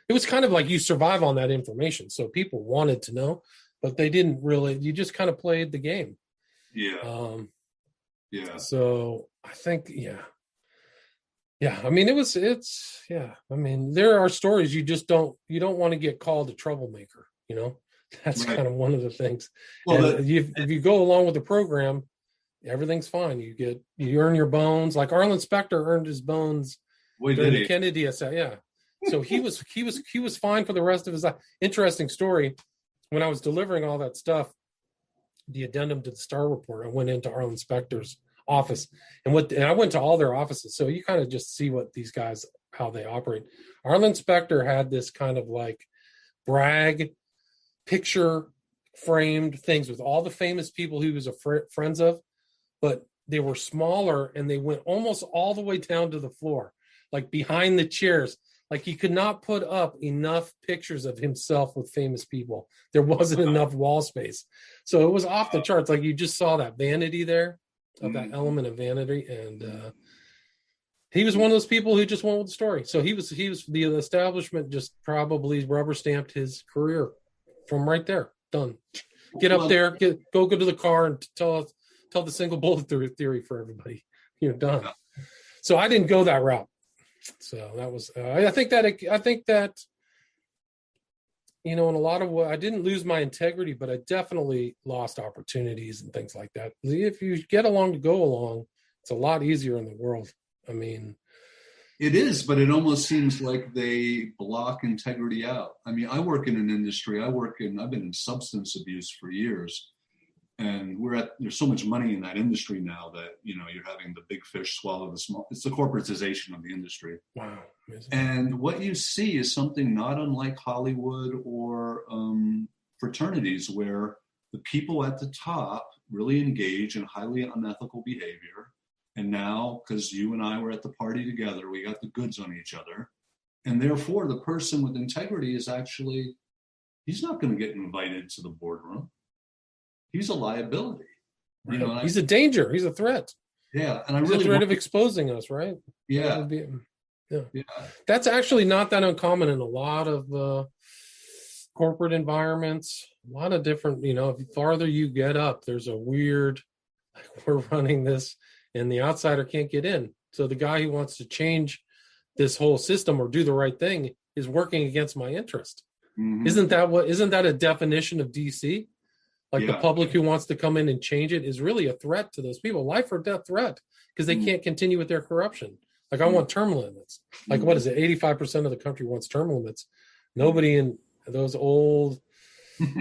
It was kind of like you survive on that information. So people wanted to know, but they didn't really. You just kind of played the game. Yeah. So I think, Yeah, I mean, yeah. I mean, there are stories you don't want to get called a troublemaker, you know? That's Right. kind of one of the things. Well, And if you go along with the program, everything's fine. You earn your bones. Like Arlen Specter earned his bones boy, during did the he. Kennedy assassination. Yeah. So he was fine for the rest of his life. Interesting story. When I was delivering all that stuff, the addendum to the Star Report, I went into Arlen Specter's office and I went to all their offices. So you kind of just see what these guys, how they operate. Arlen Specter had this kind of like brag picture framed things with all the famous people he was friends of, but they were smaller and they went almost all the way down to the floor, like behind the chairs. Like he could not put up enough pictures of himself with famous people. There wasn't enough wall space. So it was off the charts. Like you just saw that vanity there, of that element of vanity. And he was one of those people who just went with the story. So he was the establishment just probably rubber stamped his career from right there. Done. Get up there, go to the car and tell the single bullet theory for everybody. You're done. So I didn't go that route. So that was I think that in a lot of I didn't lose my integrity, but I definitely lost opportunities and things like that. If you get along to go along, it's a lot easier in the world. I mean, it is, but it almost seems like they block integrity out. I mean, I work in an industry. I've been in substance abuse for years, and there's so much money in that industry now that you're having the big fish swallow the small. It's the corporatization of the industry. wow. Amazing. And what you see is something not unlike Hollywood or fraternities, where the people at the top really engage in highly unethical behavior. And now, because you and I were at the party together, we got the goods on each other. And therefore, the person with integrity is he's not going to get invited to the boardroom. He's a liability. Right. He's a danger. He's a threat. Yeah. And he's a threat of exposing us, right? Yeah. Yeah. That's actually not that uncommon in a lot of corporate environments. A lot of different, the farther you get up, there's a weird, we're running this and the outsider can't get in. So the guy who wants to change this whole system or do the right thing is working against my interest. Mm-hmm. Isn't that a definition of DC? Like the public who wants to come in and change it is really a threat to those people, life or death threat, because they can't continue with their corruption. Like I want term limits. Like what is it? 85% of the country wants term limits. Nobody in those old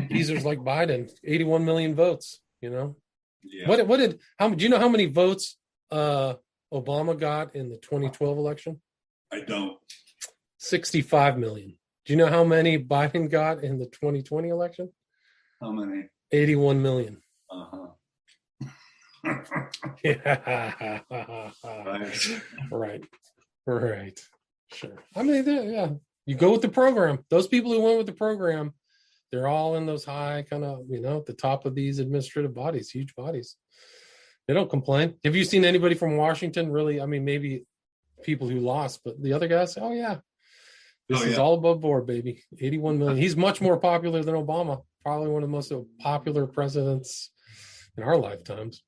geezers like Biden, 81 million votes, Yeah. Do you know how many votes Obama got in the 2012 election? I don't. 65 million. Do you know how many Biden got in the 2020 election? How many? 81 million. Uh-huh. Yeah. Right. Sure. I mean, you go with the program. Those people who went with the program, they're all in those high kind of, at the top of these administrative bodies, huge bodies. They don't complain. Have you seen anybody from Washington really? I mean, maybe people who lost, but the other guys, this is all above board, baby. 81 million. He's much more popular than Obama. Probably one of the most popular presidents in our lifetimes.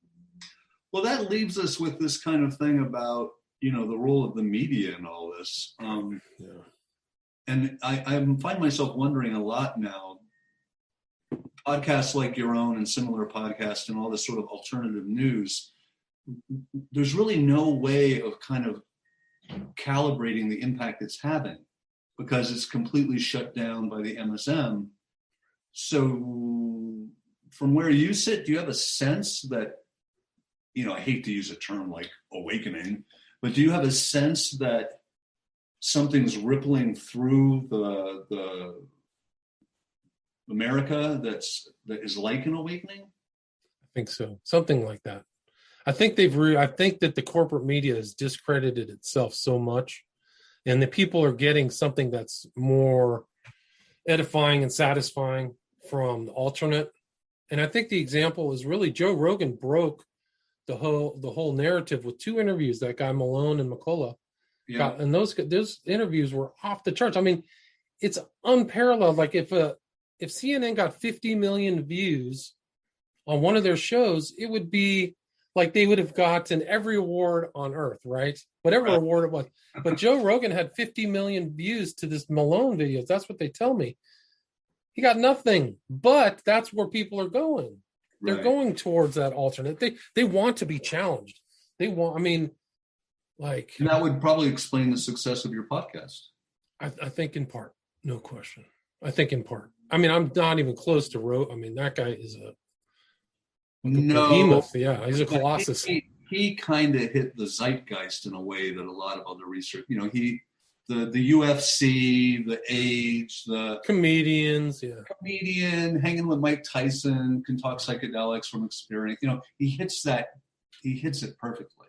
Well, that leaves us with this kind of thing about, the role of the media in all this. And I find myself wondering a lot now, podcasts like your own and similar podcasts and all this sort of alternative news, there's really no way of kind of calibrating the impact it's having because it's completely shut down by the MSM. So from where you sit, do you have a sense that, I hate to use a term like awakening, but do you have a sense that something's rippling through the America that is like an awakening? I think so. Something like that. I think I think that the corporate media has discredited itself so much, and the people are getting something that's more edifying and satisfying from the alternate. And I think the example is really Joe Rogan broke the whole narrative with 2 interviews, that guy Malone and McCullough. Yeah. And those interviews were off the charts. I mean, it's unparalleled. Like if CNN got 50 million views on one of their shows, it would be like they would have gotten every award on earth, right? Whatever Right. award it was. But Joe Rogan had 50 million views to this Malone videos. That's what they tell me. He got nothing, but that's where people are going. They're Right. going towards that alternate. They want to be challenged. They want, I mean, like, And that would probably explain the success of your podcast. I think in part, no question. I think in part. I mean, I'm not even close to I mean, that guy is a No, behemoth. Yeah, he's a colossus. he kind of hit the zeitgeist in a way that a lot of other research, the UFC, the age, the Comedians, yeah. comedian, hanging with Mike Tyson, can talk psychedelics from experience. He hits it perfectly.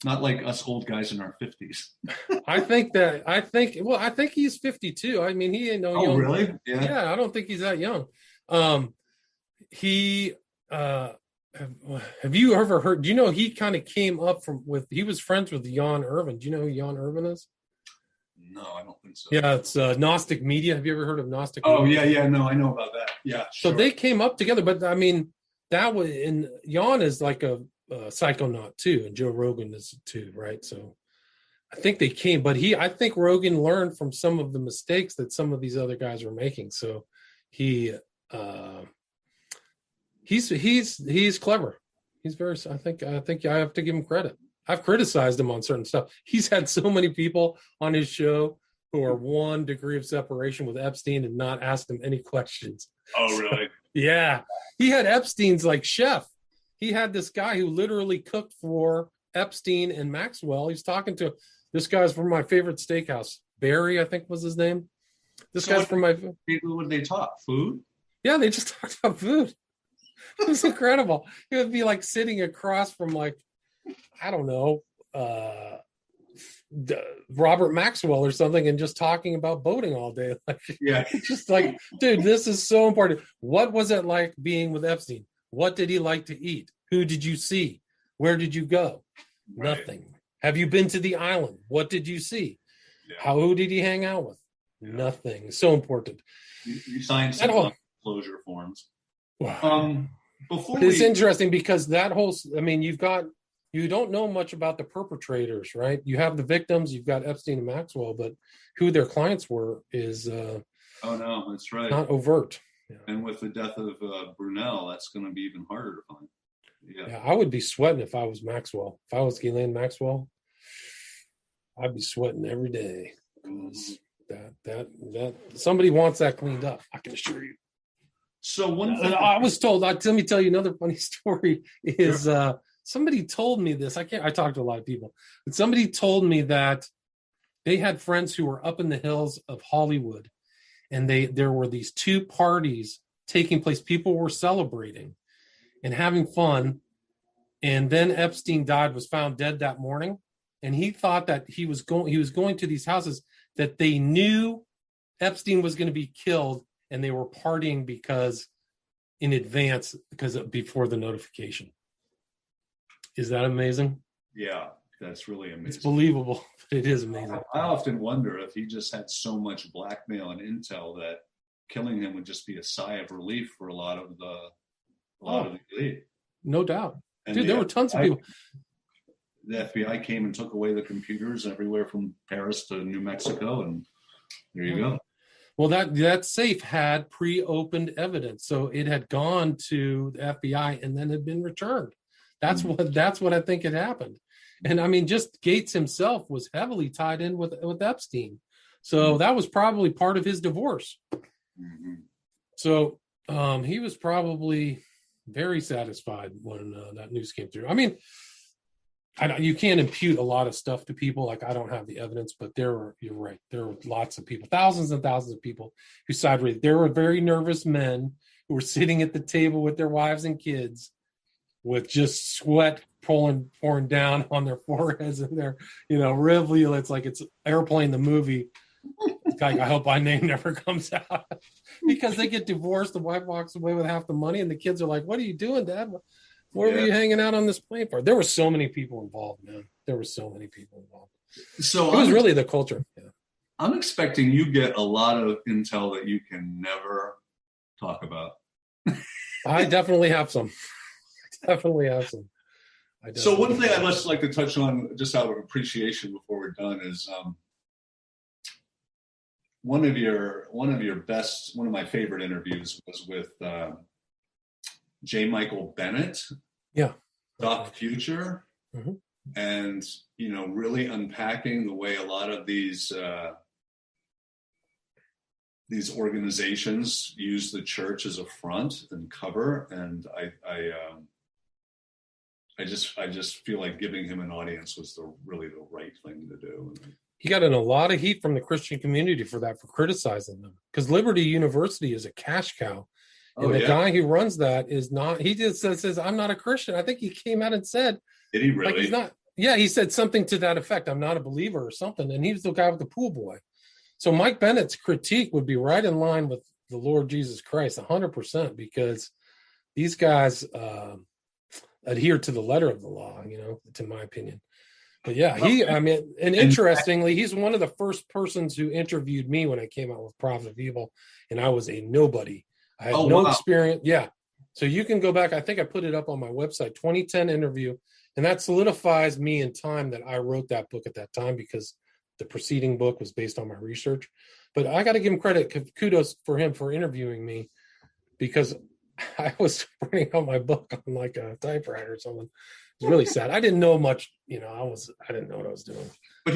Not like us old guys in our 50s. I think he's 52. I mean, he ain't no young. Oh, really? Yeah, I don't think he's that young. He have you ever heard, do you know he kind of came up he was friends with Jan Irvin. Do you know who Jan Irvin is? No, I don't think so. Yeah, it's Gnostic Media. Have you ever heard of Gnostic Oh, Media? yeah, no, I know about that. Yeah, So sure. they came up together, but I mean, that was, and Jan is like a psychonaut too, and Joe Rogan is too, right? So I think they came, but I think Rogan learned from some of the mistakes that some of these other guys were making. So he's clever. He's very, I think I have to give him credit. I've criticized him on certain stuff. He's had so many people on his show who are 1 degree of separation with Epstein and not asked him any questions. Oh, really? Yeah. He had Epstein's like chef. He had this guy who literally cooked for Epstein and Maxwell. He's talking to this guy's from my favorite steakhouse. Barry, I think was his name. This guy's from my. What did they talk? Food? Yeah, they just talked about food. It was incredible. He would be like sitting across from like, I don't know, Robert Maxwell or something, and just talking about boating all day. Like, Yeah. just like, dude, this is so important. What was it like being with Epstein? What did he like to eat? Who did you see? Where did you go? Right. Nothing. Have you been to the island? What did you see? Yeah. Who did he hang out with? Yeah. Nothing. So important. You signed some closure forms. It's interesting because that whole, I mean, you don't know much about the perpetrators, right? You have the victims, you've got Epstein and Maxwell, but who their clients were is oh no, that's right, not overt. Yeah. And with the death of Brunel, that's going to be even harder to find. Yeah, I would be sweating if I was Maxwell. If I was Ghislaine Maxwell, I'd be sweating every day. That somebody wants that cleaned up, I can assure you. So one thing I was told, let me tell you another funny story is somebody told me this. I talked to a lot of people, but somebody told me that they had friends who were up in the hills of Hollywood, and there were these 2 parties taking place. People were celebrating and having fun. And then Epstein was found dead that morning. And he thought that he was going to these houses that they knew Epstein was going to be killed, and they were partying in advance before the notification. Is that amazing? Yeah, that's really amazing. It's believable, but it is amazing. I often wonder if he just had so much blackmail and intel that killing him would just be a sigh of relief for a lot of the elite. No doubt. And dude, there were tons of people. The FBI came and took away the computers everywhere from Paris to New Mexico, and there you go. Well, that safe had pre-opened evidence, so it had gone to the FBI and then had been returned. That's what I think had happened. And I mean, just Gates himself was heavily tied in with Epstein, so that was probably part of his divorce. Mm-hmm. So he was probably very satisfied when that news came through. I mean, you can't impute a lot of stuff to people. Like, I don't have the evidence, but you're right. There were lots of people, thousands and thousands of people who sided with it. There were very nervous men who were sitting at the table with their wives and kids with just sweat pouring down on their foreheads and their, rivulets, like it's Airplane, the movie. Like, I hope my name never comes out because they get divorced. The wife walks away with half the money and the kids are like, "What are you doing, Dad? Where were you hanging out on this plane for?" There were so many people involved, man. There were so many people involved. So it was really the culture. Yeah. I'm expecting you get a lot of intel that you can never talk about. I definitely have some. So one thing I'd just like to touch on, just out of appreciation before we're done, is one of my favorite interviews was with J. Michael Bennett, Doc Future, and really unpacking the way a lot of these organizations use the church as a front and cover, and I just feel like giving him an audience was really the right thing to do. He got in a lot of heat from the Christian community for criticizing them, because Liberty University is a cash cow. And the guy who runs that is not, he just says, I'm not a Christian. I think he came out and said, did he really? Like he's not, he said something to that effect. I'm not a believer or something. And he was the guy with the pool boy. So Mike Bennett's critique would be right in line with the Lord Jesus Christ, 100%, because these guys adhere to the letter of the law, to my opinion. But interestingly, he's one of the first persons who interviewed me when I came out with Prophet of Evil, and I was a nobody. I had no experience. Yeah. So you can go back. I think I put it up on my website, 2010 interview, and that solidifies me in time that I wrote that book at that time, because the preceding book was based on my research. But I got to give him credit, kudos for him for interviewing me, because I was printing out my book on like a typewriter or something. It was really sad. I didn't know much, I didn't know what I was doing. But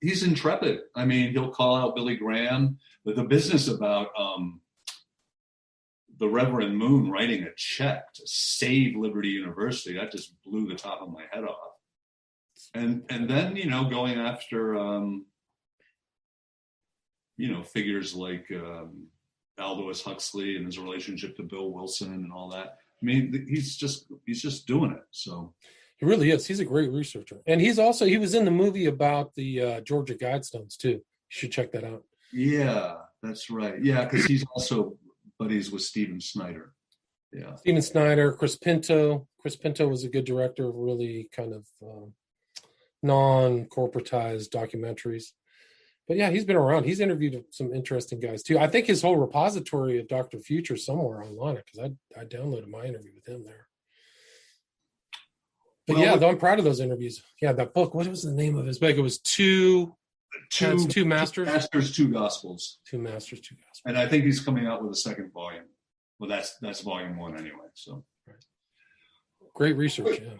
he's intrepid. I mean, he'll call out Billy Graham. But the business about the Reverend Moon writing a check to save Liberty University, that just blew the top of my head off. And then, going after, figures like Aldous Huxley and his relationship to Bill Wilson and all that. I mean, he's just doing it. So he really is. He's a great researcher. And he was in the movie about the Georgia Guidestones too. You should check that out. Yeah, that's right. Yeah, because he's also buddies with Steven Snyder. Yeah. Steven Snyder, Chris Pinto. Chris Pinto was a good director of really kind of non-corporatized documentaries. But yeah, he's been around. He's interviewed some interesting guys too. I think his whole repository of Dr. Future somewhere online, because I downloaded my interview with him there. But I'm proud of those interviews. Yeah, that book. What was the name of his book? It was Two Masters. Two Masters, Two Gospels. Two Masters, Two Gospels. And I think he's coming out with a second volume. Well, that's volume 1 anyway. So great research. Yeah.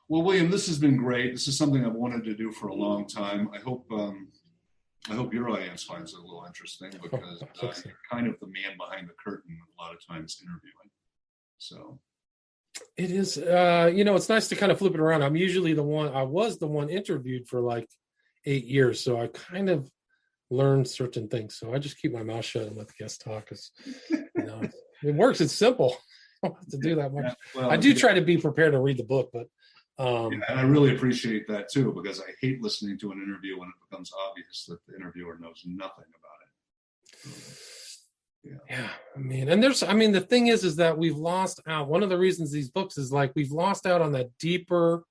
Well, William, this has been great. This is something I've wanted to do for a long time. I hope your audience finds it a little interesting, because you're kind of the man behind the curtain a lot of times interviewing. So it is, it's nice to kind of flip it around. I was the one interviewed for like 8 years. So I kind of learned certain things. So I just keep my mouth shut and let the guests talk, because, it works. It's simple. I don't have to do that much. Yeah, well, I do try to be prepared to read the book, but and I really appreciate that too, because I hate listening to an interview when it becomes obvious that the interviewer knows nothing about it. Yeah. The thing is that we've lost out. One of the reasons these books is like we've lost out on that deeper,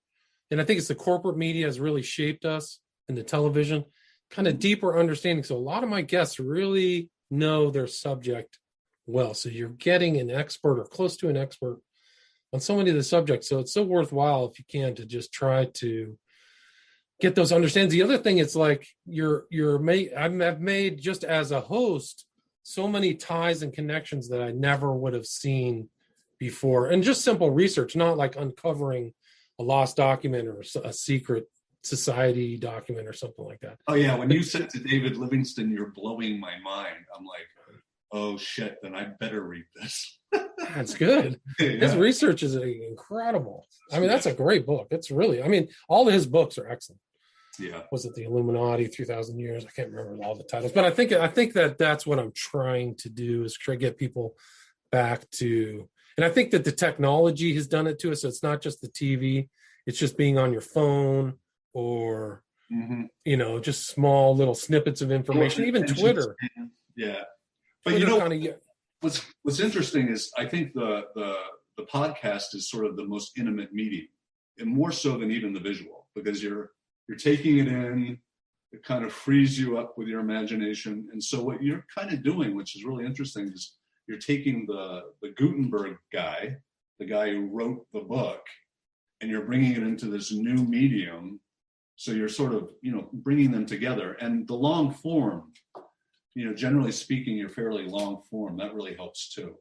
and I think it's the corporate media has really shaped us, and the television, kind of deeper understanding. So a lot of my guests really know their subject well. So you're getting an expert or close to an expert on so many of the subjects. So it's so worthwhile, if you can, to just try to get those understandings. The other thing, it's like I've made just as a host so many ties and connections that I never would have seen before. And just simple research, not like uncovering a lost document or a secret society document or something like that. Oh yeah. When you said to David Livingston, you're blowing my mind, I'm like, oh shit, then I better read this. That's good. Yeah. His research is incredible. I mean, that's a great book. It's really, all of his books are excellent. Yeah. Was it The Illuminati, 3,000 Years? I can't remember all the titles, but I think that's what I'm trying to do, is try to get people back to, and I think that the technology has done it to us. So it's not just the TV, it's just being on your phone or, just small little snippets of information, even Twitter. Yeah. But Twitter what's interesting is I think the podcast is sort of the most intimate medium, and more so than even the visual, because you're taking it in, it kind of frees you up with your imagination. And so what you're kind of doing, which is really interesting, is you're taking the Gutenberg guy, the guy who wrote the book, and you're bringing it into this new medium. So you're sort of, bringing them together. And the long form, generally speaking, you're fairly long form. That really helps too.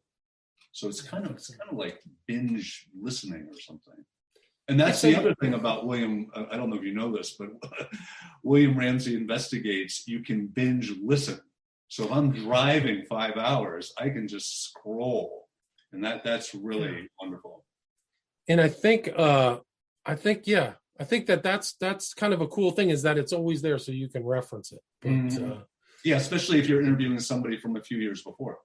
So it's kind of like binge listening or something. And that's the other thing about William. I don't know if you know this, but William Ramsey Investigates, you can binge listen. So if I'm driving 5 hours, I can just scroll, and that's really wonderful. And I think that's kind of a cool thing, is that it's always there, so you can reference it. But, especially if you're interviewing somebody from a few years before.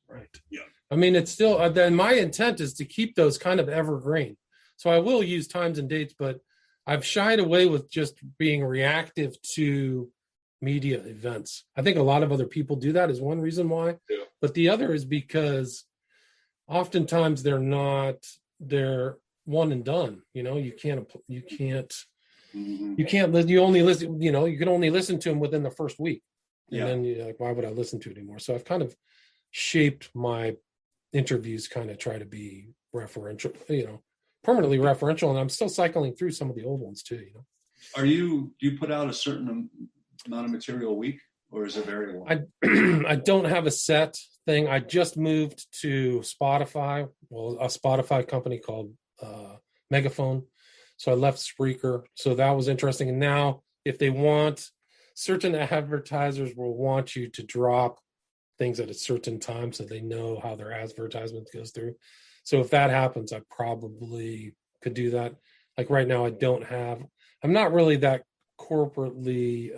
Right. Yeah. I mean, it's still. Then my intent is to keep those kind of evergreen. So I will use times and dates, but I've shied away with just being reactive to media events. I think a lot of other people do that, is one reason why. Yeah. But the other is because oftentimes they're one and done. You only listen, you can only listen to them within the first week. And then you're like, why would I listen to it anymore? So I've kind of shaped my interviews, kind of try to be referential, permanently referential, and I'm still cycling through some of the old ones too. Do you put out a certain amount of material a week, or is it very long? I don't have a set thing. I just moved to Spotify, a Spotify company called Megaphone. So I left Spreaker. So that was interesting. And now, if they want, certain advertisers will want you to drop things at a certain time so they know how their advertisement goes through. So if that happens, I probably could do that. Like right now, I'm not really that corporately,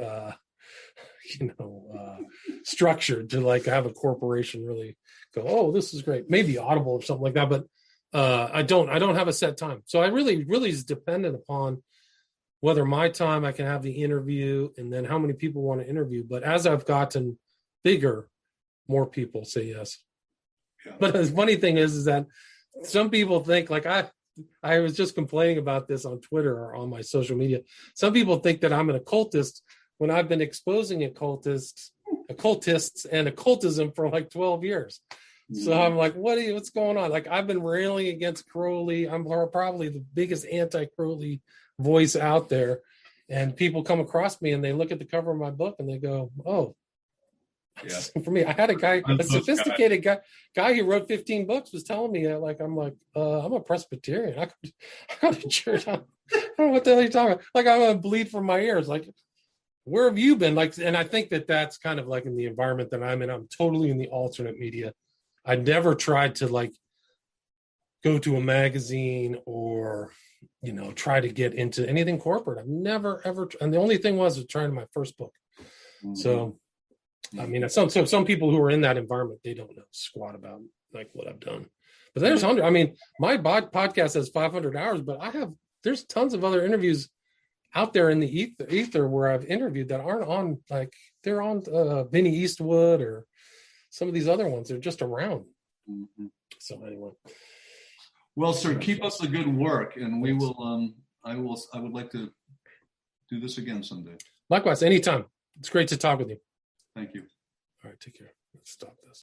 structured to like have a corporation really go, oh, this is great. Maybe Audible or something like that. But I don't have a set time. So I really is dependent upon whether my time I can have the interview and then how many people want to interview. But as I've gotten bigger, more people say yes. Yeah. But the funny thing is that some people think, like I was just complaining about this on Twitter or on my social media. Some people think that I'm an occultist when I've been exposing occultists and occultism for like 12 years. So I'm like, what's going on? Like, I've been railing against Crowley. I'm probably the biggest anti-Crowley voice out there. And people come across me and they look at the cover of my book and they go, oh, yeah. For me, I had a sophisticated guy who wrote 15 books was telling me that, like, I'm a Presbyterian. I go to church. I don't know what the hell you're talking about. Like, I'm going to bleed from my ears. Like, where have you been? Like, and I think that's kind of like in the environment that I'm in. I'm totally in the alternate media. I never tried to like go to a magazine or, try to get into anything corporate. I've never, ever. And the only thing was trying my first book. Mm-hmm. So, I mean, some people who are in that environment, they don't know squat about like what I've done. But there's I mean, my podcast has 500 hours, but there's tons of other interviews out there in the ether where I've interviewed that aren't on, like, they're on Vinny Eastwood or some of these other ones. They're just around. Mm-hmm. So anyway. Well, sir, keep up the good work, and we will. I would like to do this again someday. Likewise, anytime. It's great to talk with you. Thank you. All right, take care. Let's stop this.